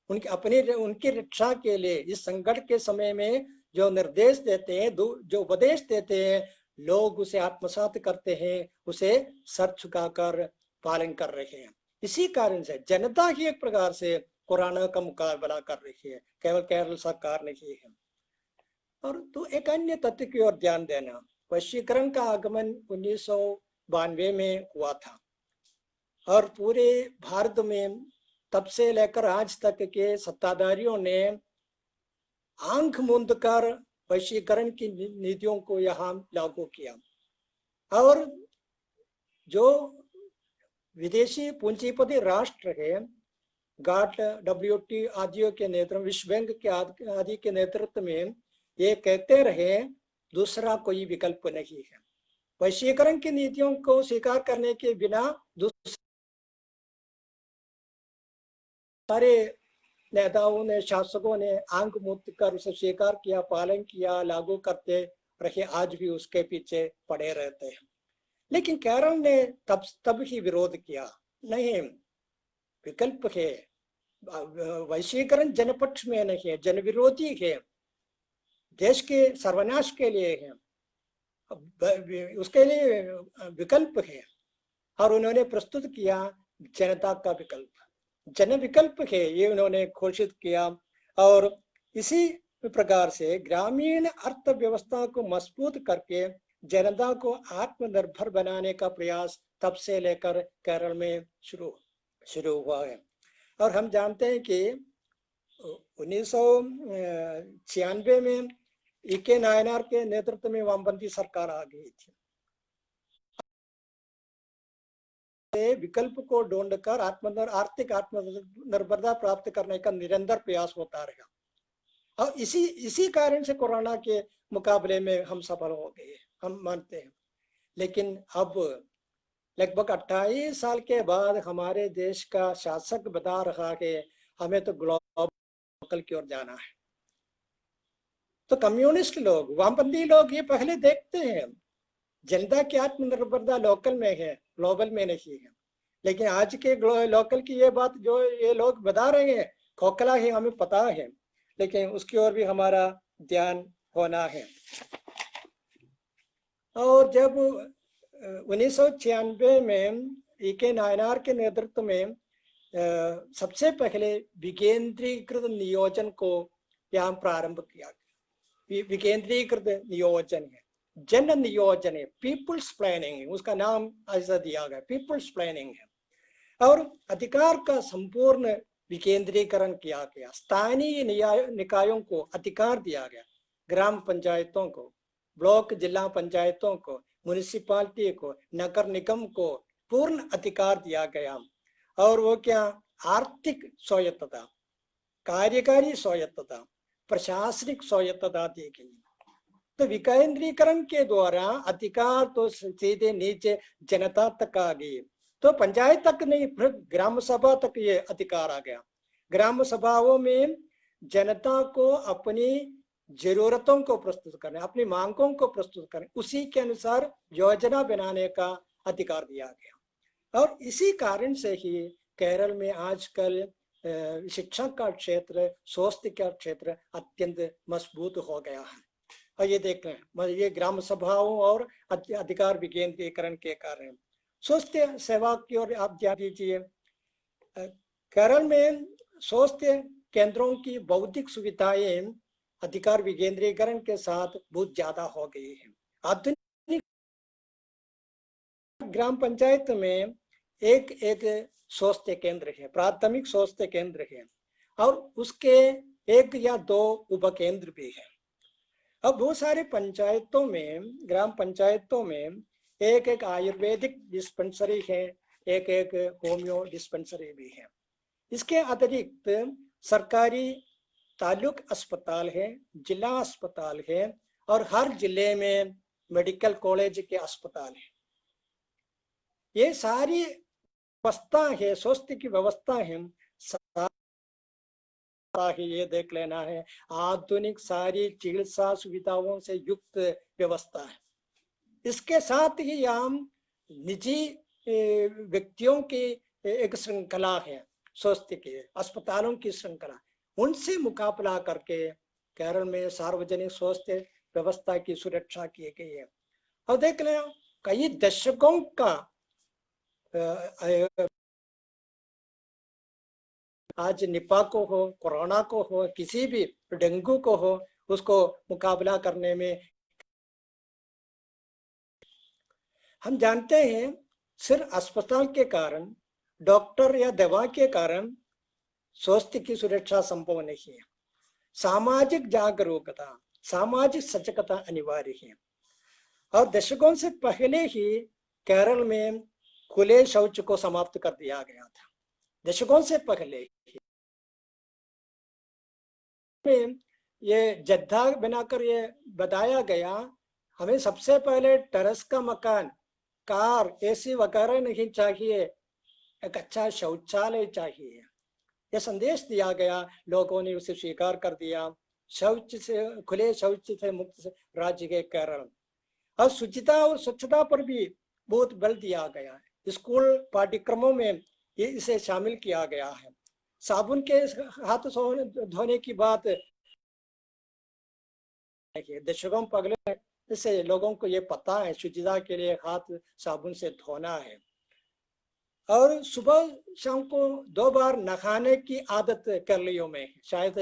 उनकी रक्षा के लिए इस संकट के समय में जो निर्देश देते हैं, जो उपदेश देते हैं, लोग उसे आत्मसात करते हैं, उसे सर झुकाकर पालन कर रहे हैं। इसी कारण से जनता ही एक प्रकार से कोरोना का मुकाबला कर रही है, केवल केरल सरकार नहीं है। और तो एक अन्य तथ्य की ओर ध्यान देना, वशीकरण का आगमन 1992 में हुआ था, और पूरे भारत में तब से लेकर आज तक के सत्ताधारियों ने आंख मूंद कर वशीकरण की नीतियों को यहाँ लागू किया। और जो विदेशी पूंजीपति राष्ट्र है, गाट, WTO आदि के नेतृत्व, विश्व बैंक के आदि के नेतृत्व में ये कहते रहे दूसरा कोई विकल्प नहीं है। वैश्वीकरण की नीतियों को स्वीकार करने के बिना दूसरे सारे नेताओं ने, शासकों ने आंख मूंद कर उसे स्वीकार किया, पालन किया, लागू करते रहे, आज भी उसके पीछे पड़े रहते हैं। लेकिन केरल ने तब ही विरोध किया, नहीं विकल्प है, वैश्वीकरण जनपक्ष में नहीं है, जनविरोधी है, देश के सर्वनाश के लिए है, उसके लिए विकल्प है। और उन्होंने प्रस्तुत किया जनता का विकल्प, जन विकल्प है, ये उन्होंने घोषित किया। और इसी प्रकार से ग्रामीण अर्थव्यवस्था को मजबूत करके जनता को आत्मनिर्भर बनाने का प्रयास तब से लेकर केरल में शुरू हुआ है। और हम जानते हैं कि 1996 में E.K. नायनार के नेतृत्व में वामपंथी सरकार आ गई थी। विकल्प को ढूंढकर आर्थिक आत्मनिर्भरता प्राप्त करने का निरंतर प्रयास होता रहा। और इसी कारण से कोरोना के मुकाबले में हम सफल हो गए, हम मानते हैं। लेकिन अब लगभग 28 साल के बाद हमारे देश का शासक बता रहा है हमें तो ग्लोबल की ओर जाना है। तो कम्युनिस्ट लोग, वामपंथी लोग ये पहले देखते हैं जनता की आत्मनिर्भरता लोकल में है, ग्लोबल में नहीं है। लेकिन आज के लोकल की ये बात जो ये लोग बता रहे हैं खोखला है, हमें पता है, लेकिन उसकी ओर भी हमारा ध्यान होना है। और जब 1996 में E.K. नायनार के नेतृत्व में सबसे पहले विकेंद्रीकृत नियोजन को यहाँ प्रारंभ किया गया। विकेंद्रीकृत नियोजन है, जन नियोजन है, पीपुल्स प्लानिंग है, उसका नाम ऐसा दिया गया, पीपुल्स प्लानिंग है। और अधिकार का संपूर्ण विकेंद्रीकरण किया गया, स्थानीय निकायों को अधिकार दिया गया, ग्राम पंचायतों को, ब्लॉक जिला पंचायतों को, म्युनिसिपालिटी को, नगर निगम को पूर्ण अधिकार दिया गया। और वो क्या, आर्थिक स्वायत्तता, कार्यकारी स्वायत्तता, प्रशासनिक स्वायत्तता दी गई। तो विकेंद्रीकरण के द्वारा अधिकार तो सीधे नीचे जनता तक आ गई। तो पंचायत तक नहीं, फिर ग्राम सभा तक ये अधिकार आ गया। ग्राम सभाओं में जनता को अपनी जरूरतों को प्रस्तुत करने, अपनी मांगों को प्रस्तुत करने, उसी के अनुसार योजना बनाने का अधिकार दिया गया। और इसी कारण से ही केरल में आजकल शिक्षा का क्षेत्र, स्वास्थ्य का क्षेत्र अत्यंत मजबूत हो गया है। और ये देख रहे हैं, ये ग्राम सभाओं और अधिकार विकेंद्रीकरण के कारण। स्वास्थ्य सेवा की ओर आप ध्यान दीजिए, केरल में स्वास्थ्य केंद्रों की भौतिक सुविधाएं अधिकार विकेंद्रीकरण के साथ बहुत ज्यादा हो गई है। आधुनिक ग्राम पंचायत में एक स्वास्थ्य केंद्र है, प्राथमिक स्वास्थ्य केंद्र है, और उसके 1 या 2 उपकेंद्र भी है। अब बहुत सारे पंचायतों में, ग्राम पंचायतों में एक आयुर्वेदिक डिस्पेंसरी है, एक होम्यो डिस्पेंसरी भी है। इसके अतिरिक्त सरकारी तालुक अस्पताल है, जिला अस्पताल है, और हर जिले में मेडिकल कॉलेज के अस्पताल है। ये सारी व्यवस्था है, स्वास्थ्य की व्यवस्था है, ये देख लेना है, आधुनिक सारी चिकित्सा सुविधाओं से युक्त व्यवस्था है। इसके साथ ही हम निजी व्यक्तियों की एक श्रृंखला है, स्वास्थ्य के अस्पतालों की श्रृंखला, उनसे मुकाबला करके केरल में सार्वजनिक स्वास्थ्य व्यवस्था की सुरक्षा की गई है। और देख लें, कई दशकों का आज निपा को हो, कोरोना को हो, किसी भी डेंगू को हो, उसको मुकाबला करने में हम जानते हैं सिर्फ अस्पताल के कारण, डॉक्टर या दवा के कारण स्वास्थ्य की सुरक्षा संभव नहीं है। सामाजिक जागरूकता, सामाजिक सजगता अनिवार्य है। और दशकों से पहले ही केरल में खुले शौच को समाप्त कर दिया गया था, दशकों से पहले ही। ये जद्दा बनाकर ये बताया गया, हमें सबसे पहले टेरेस का मकान, कार, एसी वगैरह नहीं चाहिए, एक अच्छा शौचालय चाहिए। यह संदेश दिया गया, लोगों ने उसे स्वीकार कर दिया। शौच से, खुले शौच से मुक्त राज्य के केरल। और शुचिता और स्वच्छता पर भी बहुत बल दिया गया है। स्कूल पाठ्यक्रमों में ये इसे शामिल किया गया है। साबुन के हाथ धोने की बात दशकों पहले से लोगों को ये पता है, शुचिता के लिए हाथ साबुन से धोना है। और सुबह शाम को 2 बार नहाने की आदत केरलियों में है। शायद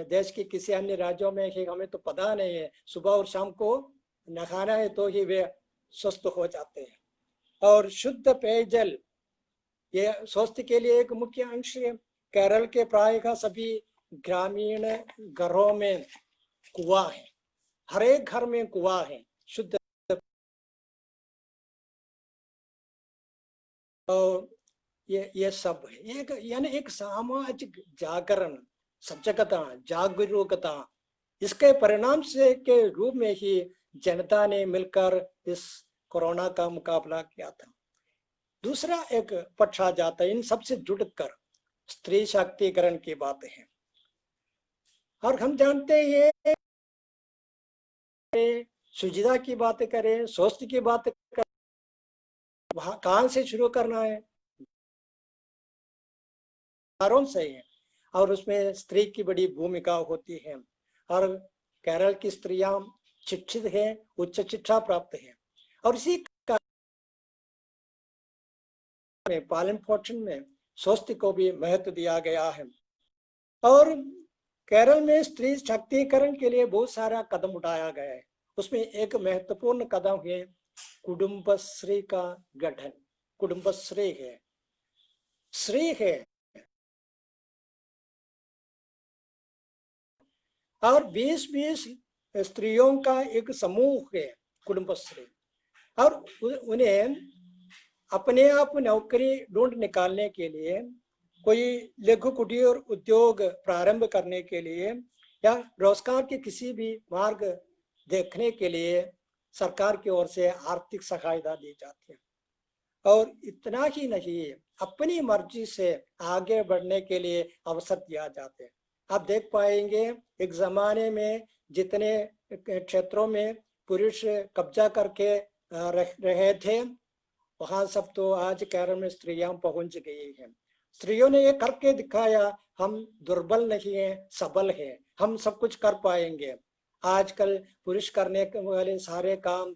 देश के किसी अन्य राज्यों में है, हमें तो पता नहीं है। सुबह और शाम को नहाना है तो ही वे स्वस्थ हो जाते हैं। और शुद्ध पेयजल, ये स्वास्थ्य के लिए एक मुख्य अंश है। केरल के प्राय का सभी ग्रामीण घरों में कुआं है, हर एक घर में कुआं है, शुद्ध। और ये सब है एक, यानी एक सामाजिक जागरण, सजगता, जागरूकता, इसके परिणाम से के रूप में ही जनता ने मिलकर इस कोरोना का मुकाबला किया था। दूसरा एक पक्ष आ जाता है इन सबसे जुड़कर स्त्री शक्तिकरण की बातें हैं। और हम जानते हैं सुविधा की बातें करें, स्वास्थ्य की बात करें, वहां कहां से शुरू करना है, से है। और उसमें स्त्री की बड़ी भूमिका होती है। और केरल की स्त्रियां शिक्षित हैं, उच्च शिक्षा प्राप्त है। और इसी में पालन पोषण में स्वास्थ्य को भी महत्व दिया गया है। और केरल में स्त्री शक्तिकरण के लिए बहुत सारा कदम उठाया गया है। उसमें एक महत्वपूर्ण कदम है कुटुंबश्री का गठन। कुटुंबश्री है, श्री है, और 20-20 स्त्रियों का एक समूह है कुटुंबश्री। और उन्हें अपने आप नौकरी ढूंढ निकालने के लिए, कोई लघु कुटीर उद्योग प्रारंभ करने के लिए, या रोजगार के किसी भी मार्ग देखने के लिए सरकार की ओर से आर्थिक सहायता दी जाती है। और इतना ही नहीं, अपनी मर्जी से आगे बढ़ने के लिए अवसर दिया जाते हैं। आप देख पाएंगे एक जमाने में जितने क्षेत्रों में पुरुष कब्जा करके रहे थे, वहां सब तो आज केरल में स्त्रियां पहुंच गई हैं। स्त्रियों ने ये करके दिखाया, हम दुर्बल नहीं है, सबल है, हम सब कुछ कर पाएंगे। आजकल पुरुष करने वाले सारे काम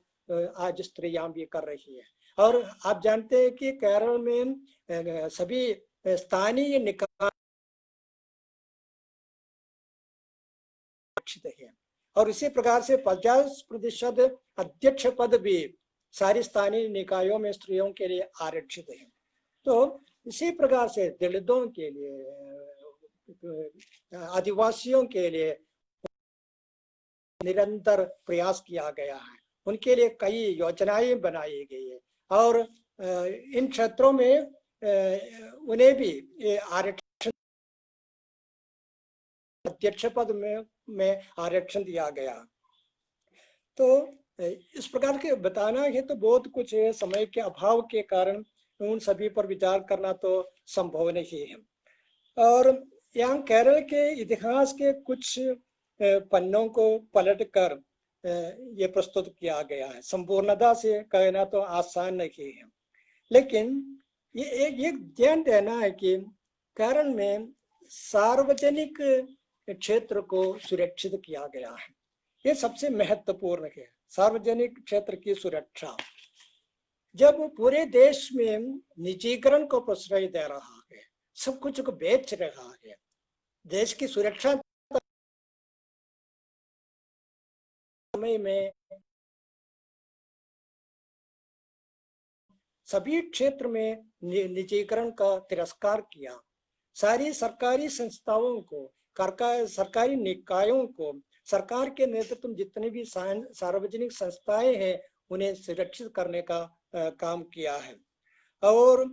आज स्त्रियां भी कर रही है। और आप जानते हैं कि केरल में सभी स्थानीय निकाय है। और इसी प्रकार से 50% अध्यक्ष पद भी सारी स्थानीय निकायों में स्त्रियों के लिए आरक्षित है। तो इसी प्रकार से दलितों के लिए, आदिवासियों के लिए निरंतर प्रयास किया गया है। उनके लिए कई योजनाएं बनाई गई है। और इन क्षेत्रों में उन्हें भी आरक्षण, अध्यक्ष पद में आरक्षण दिया गया। तो इस प्रकार के बताना है तो बहुत कुछ है, समय के अभाव के कारण उन सभी पर विचार करना तो संभव नहीं है। और यहाँ केरल के इतिहास के कुछ पन्नों को पलट कर ये प्रस्तुत किया गया है। संपूर्णता से कहना तो आसान नहीं है, लेकिन ये ध्यान देना है कि केरल में सार्वजनिक क्षेत्र को सुरक्षित किया गया है। ये सबसे महत्वपूर्ण है, सार्वजनिक क्षेत्र की सुरक्षा। जब पूरे देश में निजीकरण को प्रश्रय दे रहा है, सब कुछ को बेच रहा है, देश की सुरक्षा समय में सभी क्षेत्र में निजीकरण का तिरस्कार किया। सारी सरकारी संस्थाओं को, सरकारी निकायों को सरकार के नेतृत्व में जितनी भी सार्वजनिक संस्थाएं हैं उन्हें सुरक्षित करने का काम किया है। और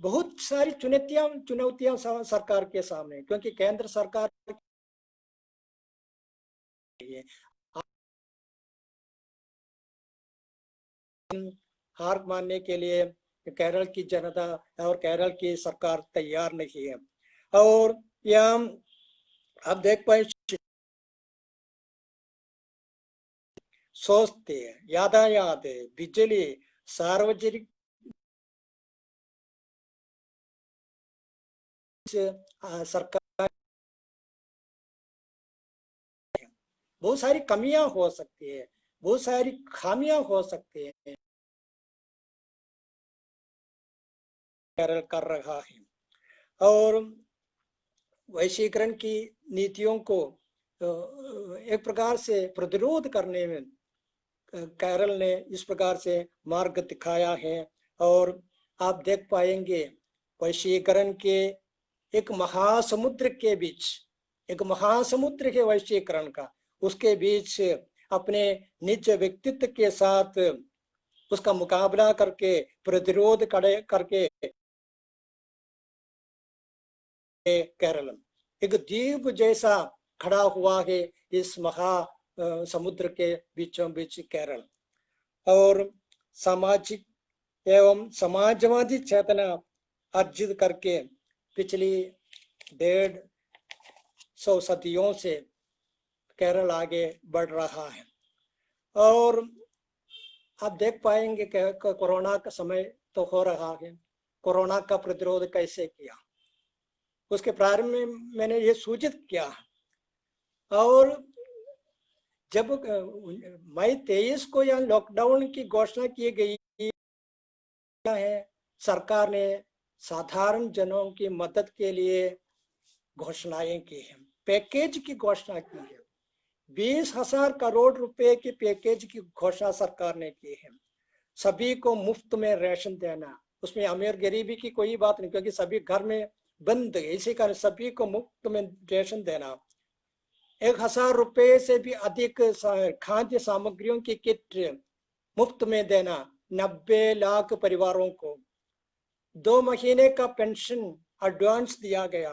बहुत सारी चुनौतियां सरकार के सामने, क्योंकि केंद्र सरकार हार मानने के लिए केरल की जनता और केरल की सरकार तैयार नहीं है। और यह आप देख पाए स्वास्थ्य, यातायात, बिजली, सार्वजनिक सरकार बहुत सारी कमियां हो सकती है, बहुत सारी खामियां हो सकती है, केरल कर रहा है। और वैश्वीकरण की नीतियों को एक प्रकार से प्रतिरोध करने में केरल ने इस प्रकार से मार्ग दिखाया है। और आप देख पाएंगे वैश्वीकरण के एक महासमुद्र के बीच, एक महासमुद्र के वैश्वीकरण का, उसके बीच अपने निज व्यक्तित्व के साथ उसका मुकाबला करके, प्रतिरोध करके केरल एक द्वीप जैसा खड़ा हुआ है इस महा समुद्र के बीचों बीच केरल। और सामाजिक एवं समाजवादी चेतना अर्जित करके पिछली 150 सदियों से केरल आगे बढ़ रहा है। और आप देख पाएंगे कि कोरोना का समय तो हो रहा है, कोरोना का प्रतिरोध कैसे किया उसके प्रारंभ में मैंने ये सूचित किया। और जब मई 23 को यहाँ लॉकडाउन की घोषणा की गई है, सरकार ने साधारण जनों की मदद के लिए घोषणाएं की है, पैकेज की घोषणा की है। 20,000 करोड़ रुपए के पैकेज की घोषणा सरकार ने की है। सभी को मुफ्त में राशन देना, उसमें अमीर गरीबी की कोई बात नहीं, क्योंकि सभी घर में बंद है, इसी कारण सभी को मुफ्त में राशन देना। 1,000 रुपए से भी अधिक खाद्य सामग्रियों की किट मुफ्त में देना 90 लाख परिवारों को। 2 महीने का पेंशन एडवांस दिया गया।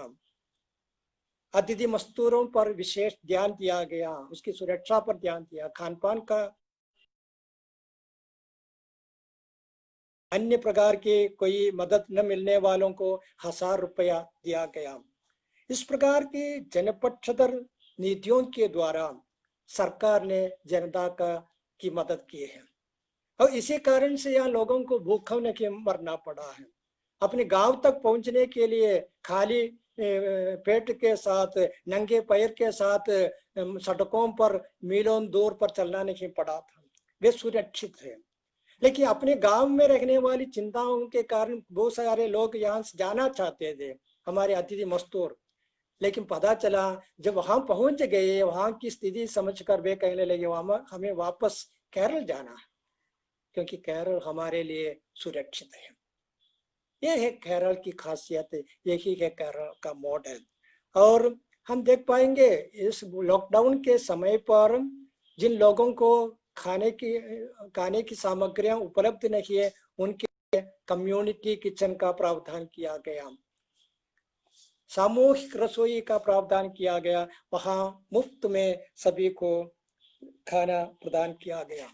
अतिथि मजदूरों पर विशेष ध्यान दिया गया, उसकी सुरक्षा पर ध्यान दिया। खान पान का अन्य प्रकार की कोई मदद न मिलने वालों को 1,000 रुपया दिया गया। इस प्रकार की जनपक्षधर नीतियों के द्वारा सरकार ने जनता की मदद की है। और इसी कारण से यहाँ लोगों को भूखों के मरना पड़ा है। अपने गांव तक पहुंचने के लिए खाली पेट के साथ, नंगे पैर के साथ सड़कों पर मीलों दूर पर चलना नहीं पड़ा था। वे सुरक्षित है। लेकिन अपने गांव में रहने वाली चिंताओं के कारण बहुत सारे लोग यहाँ से जाना चाहते थे, हमारे अतिथि मजदूर। लेकिन पता चला जब वहां पहुंच गए, वहां की स्थिति समझकर वे कहने लगे हमें वापस केरल जाना है, क्योंकि केरल हमारे लिए सुरक्षित है। यह है केरल की खासियत, यही है केरल का मॉडल। और हम देख पाएंगे इस लॉकडाउन के समय पर जिन लोगों को खाने की सामग्रियां उपलब्ध नहीं है, उनके कम्युनिटी किचन का प्रावधान किया गया, सामूहिक रसोई का प्रावधान किया गया। वहां मुफ्त में सभी को खाना प्रदान किया गया।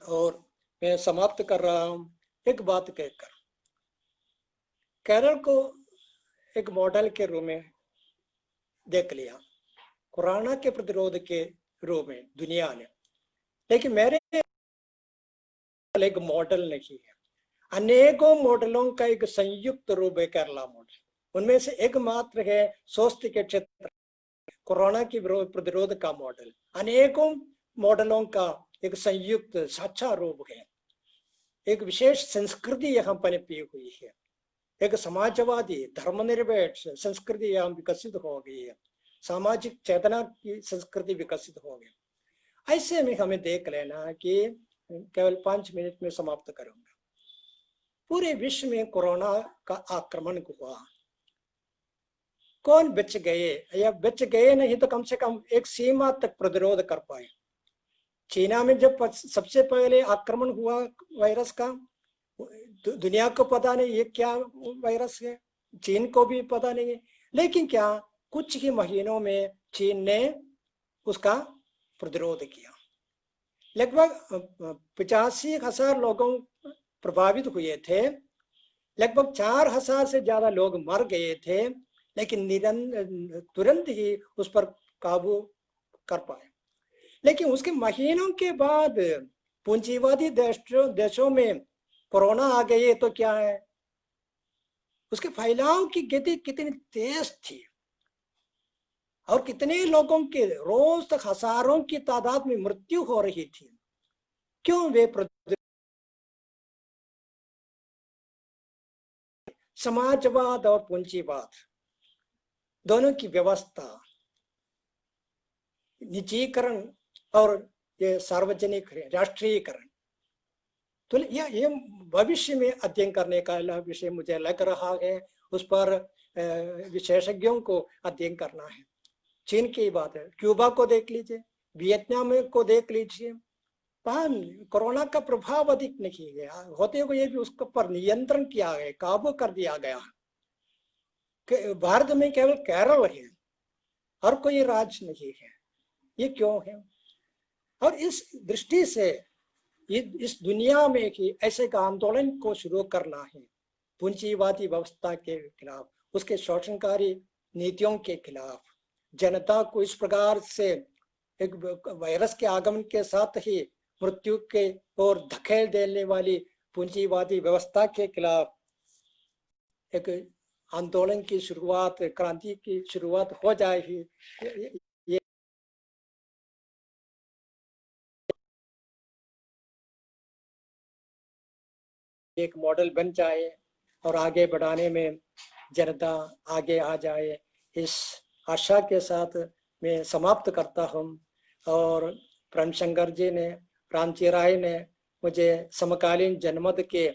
और मैं समाप्त कर रहा हूं एक बात कहकर, केरल को एक मॉडल के रूप में देख लिया, कोरोना के प्रतिरोध के रूप में दुनिया ने। लेकिन मेरे एक मॉडल नहीं है, अनेकों मॉडलों का एक संयुक्त रूप है केरला मॉडल। उनमें से एक मात्र है स्वास्थ्य के क्षेत्र कोरोना की प्रतिरोध का मॉडल। अनेकों मॉडलों का एक संयुक्त साझा रूप है। एक विशेष संस्कृति यहाँ पनपी हुई है, एक समाजवादी धर्मनिरपेक्ष संस्कृति यहाँ विकसित हो गई है, सामाजिक चेतना की संस्कृति विकसित हो गई। ऐसे में हमें देख लेना कि केवल 5 मिनट में समाप्त करूंगा। पूरे विश्व में कोरोना का आक्रमण हुआ, कौन बच गए, या बच गए नहीं तो कम से कम एक सीमा तक प्रतिरोध कर पाए। चीना में जब सबसे पहले आक्रमण हुआ वायरस का, दुनिया को पता नहीं ये क्या वायरस है, चीन को भी पता नहीं है, लेकिन क्या कुछ ही महीनों में चीन ने उसका प्रतिरोध किया। लगभग 85,000 लोगों प्रभावित हुए थे, लगभग 4,000 से ज्यादा लोग मर गए थे, लेकिन तुरंत ही उस पर काबू कर पाए। लेकिन उसके महीनों के बाद पूंजीवादी देशों में कोरोना आ गई तो क्या है, उसके फैलाव की गति कितनी तेज थी और कितने लोगों के रोज तक हजारों की तादाद में मृत्यु हो रही थी। क्यों? वे समाजवाद और पूंजीवाद दोनों की व्यवस्था, निजीकरण और ये सार्वजनिक राष्ट्रीयकरण, तो ये भविष्य में अध्ययन करने का विषय मुझे लग रहा है। उस पर विशेषज्ञों को अध्ययन करना है। चीन की बात है, क्यूबा को देख लीजिए, वियतनाम को देख लीजिए, कोरोना का प्रभाव अधिक नहीं गया, होते हुए भी उसके पर नियंत्रण किया गया, काबू कर दिया गया। भारत में केवल केरल है और कोई राज्य नहीं है, ये क्यों है? और इस दृष्टि से इस दुनिया में कि ऐसे का आंदोलन को शुरू करना है, पूंजीवादी व्यवस्था के खिलाफ, उसके शोषणकारी नीतियों के खिलाफ, जनता को इस प्रकार से एक वायरस के आगमन के साथ ही मृत्यु के ओर धकेल देने वाली पूंजीवादी व्यवस्था के खिलाफ एक आंदोलन की शुरुआत, क्रांति की शुरुआत हो जाएगी। ये एक मॉडल बन जाए और आगे बढ़ाने में जनता आगे आ जाए, इस आशा के साथ मैं समाप्त करता हूँ। और प्रेमशंकर जी ने, रामजी राय ने मुझे समकालीन जनमत के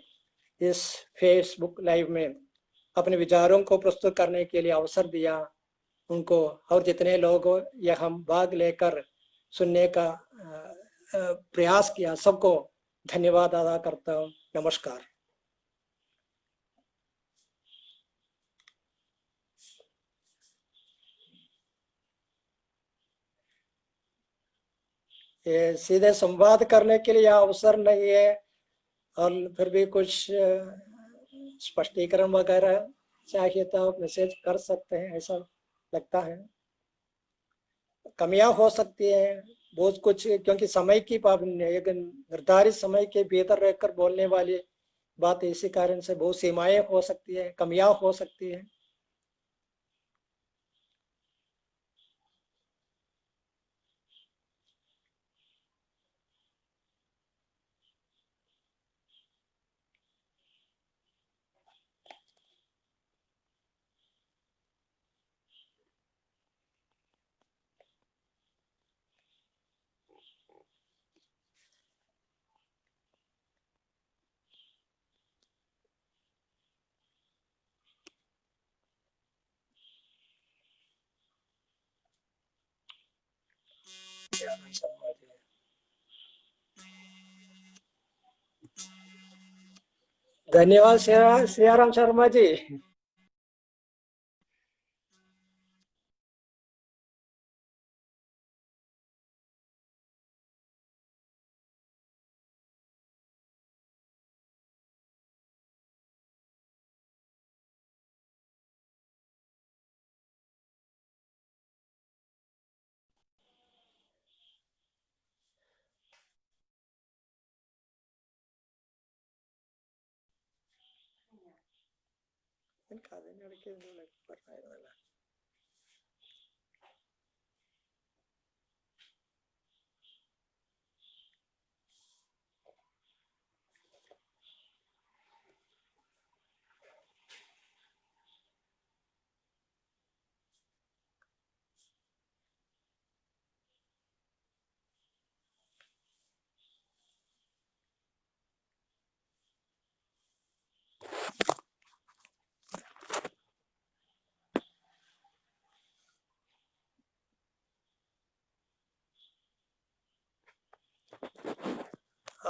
इस फेसबुक लाइव में अपने विचारों को प्रस्तुत करने के लिए अवसर दिया। उनको और जितने लोग यह हम भाग लेकर सुनने का प्रयास किया, सबको धन्यवाद अदा करता हूँ। नमस्कार। ये सीधे संवाद करने के लिए अवसर नहीं है, और फिर भी कुछ स्पष्टीकरण वगैरह चाहिए तो आप मैसेज कर सकते हैं, ऐसा लगता है। कमियां हो सकती है बहुत कुछ, क्योंकि समय की पाबंदी है, एक निर्धारित समय के भीतर रहकर बोलने वाली बात, इसी कारण से बहुत सीमाएं हो सकती है, कमियां हो सकती है। धन्यवाद सियाराम शर्मा जी।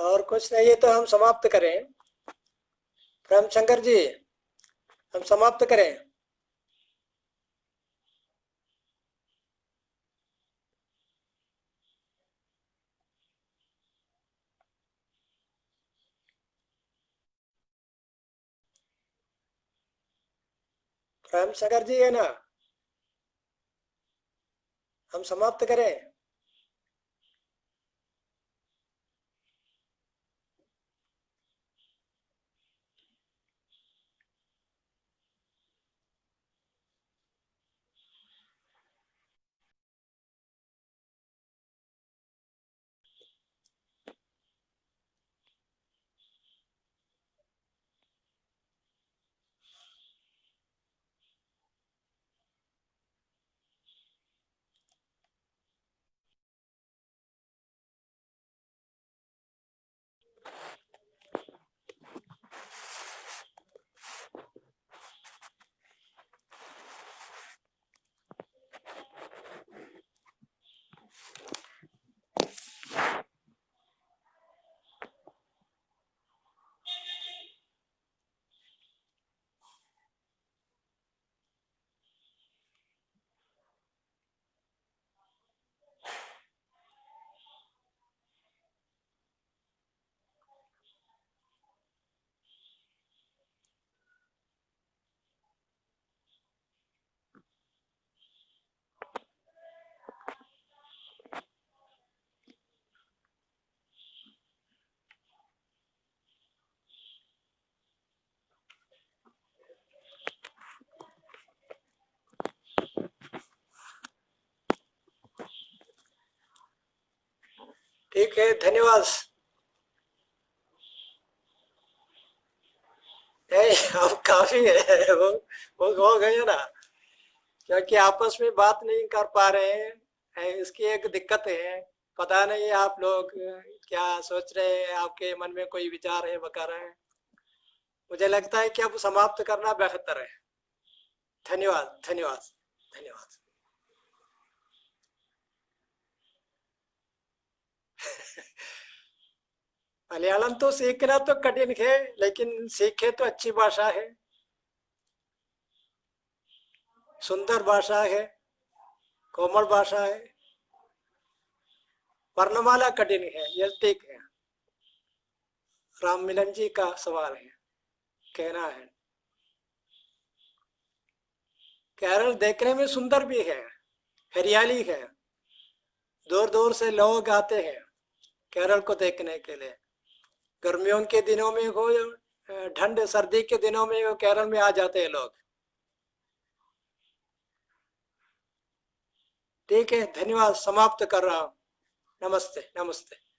और कुछ नहीं है तो हम समाप्त करें। रामशंकर जी, हम समाप्त करें। रामशंकर जी है ना, हम समाप्त करें। ठीक है, धन्यवाद। नहीं, अब काफी है, वो हो गए ना, क्योंकि आपस में बात नहीं कर पा रहे हैं, इसकी एक दिक्कत है। पता नहीं आप लोग क्या सोच रहे हैं, आपके मन में कोई विचार है वगैरह है। मुझे लगता है कि अब समाप्त करना बेहतर है। धन्यवाद, धन्यवाद, धन्यवाद। मलयालम तो सीखना तो कठिन है, लेकिन सीखे तो अच्छी भाषा है, सुंदर भाषा है, कोमल भाषा है। वर्णमाला कठिन है, ये ठीक है। राम मिलन जी का सवाल है, कहना है। केरल देखने में सुंदर भी है, हरियाली है, दूर दूर से लोग आते हैं केरल को देखने के लिए। गर्मियों के दिनों में हो या ठंड सर्दी के दिनों में वो केरल में आ जाते हैं लोग। ठीक है, धन्यवाद, समाप्त कर रहा हूँ। नमस्ते, नमस्ते।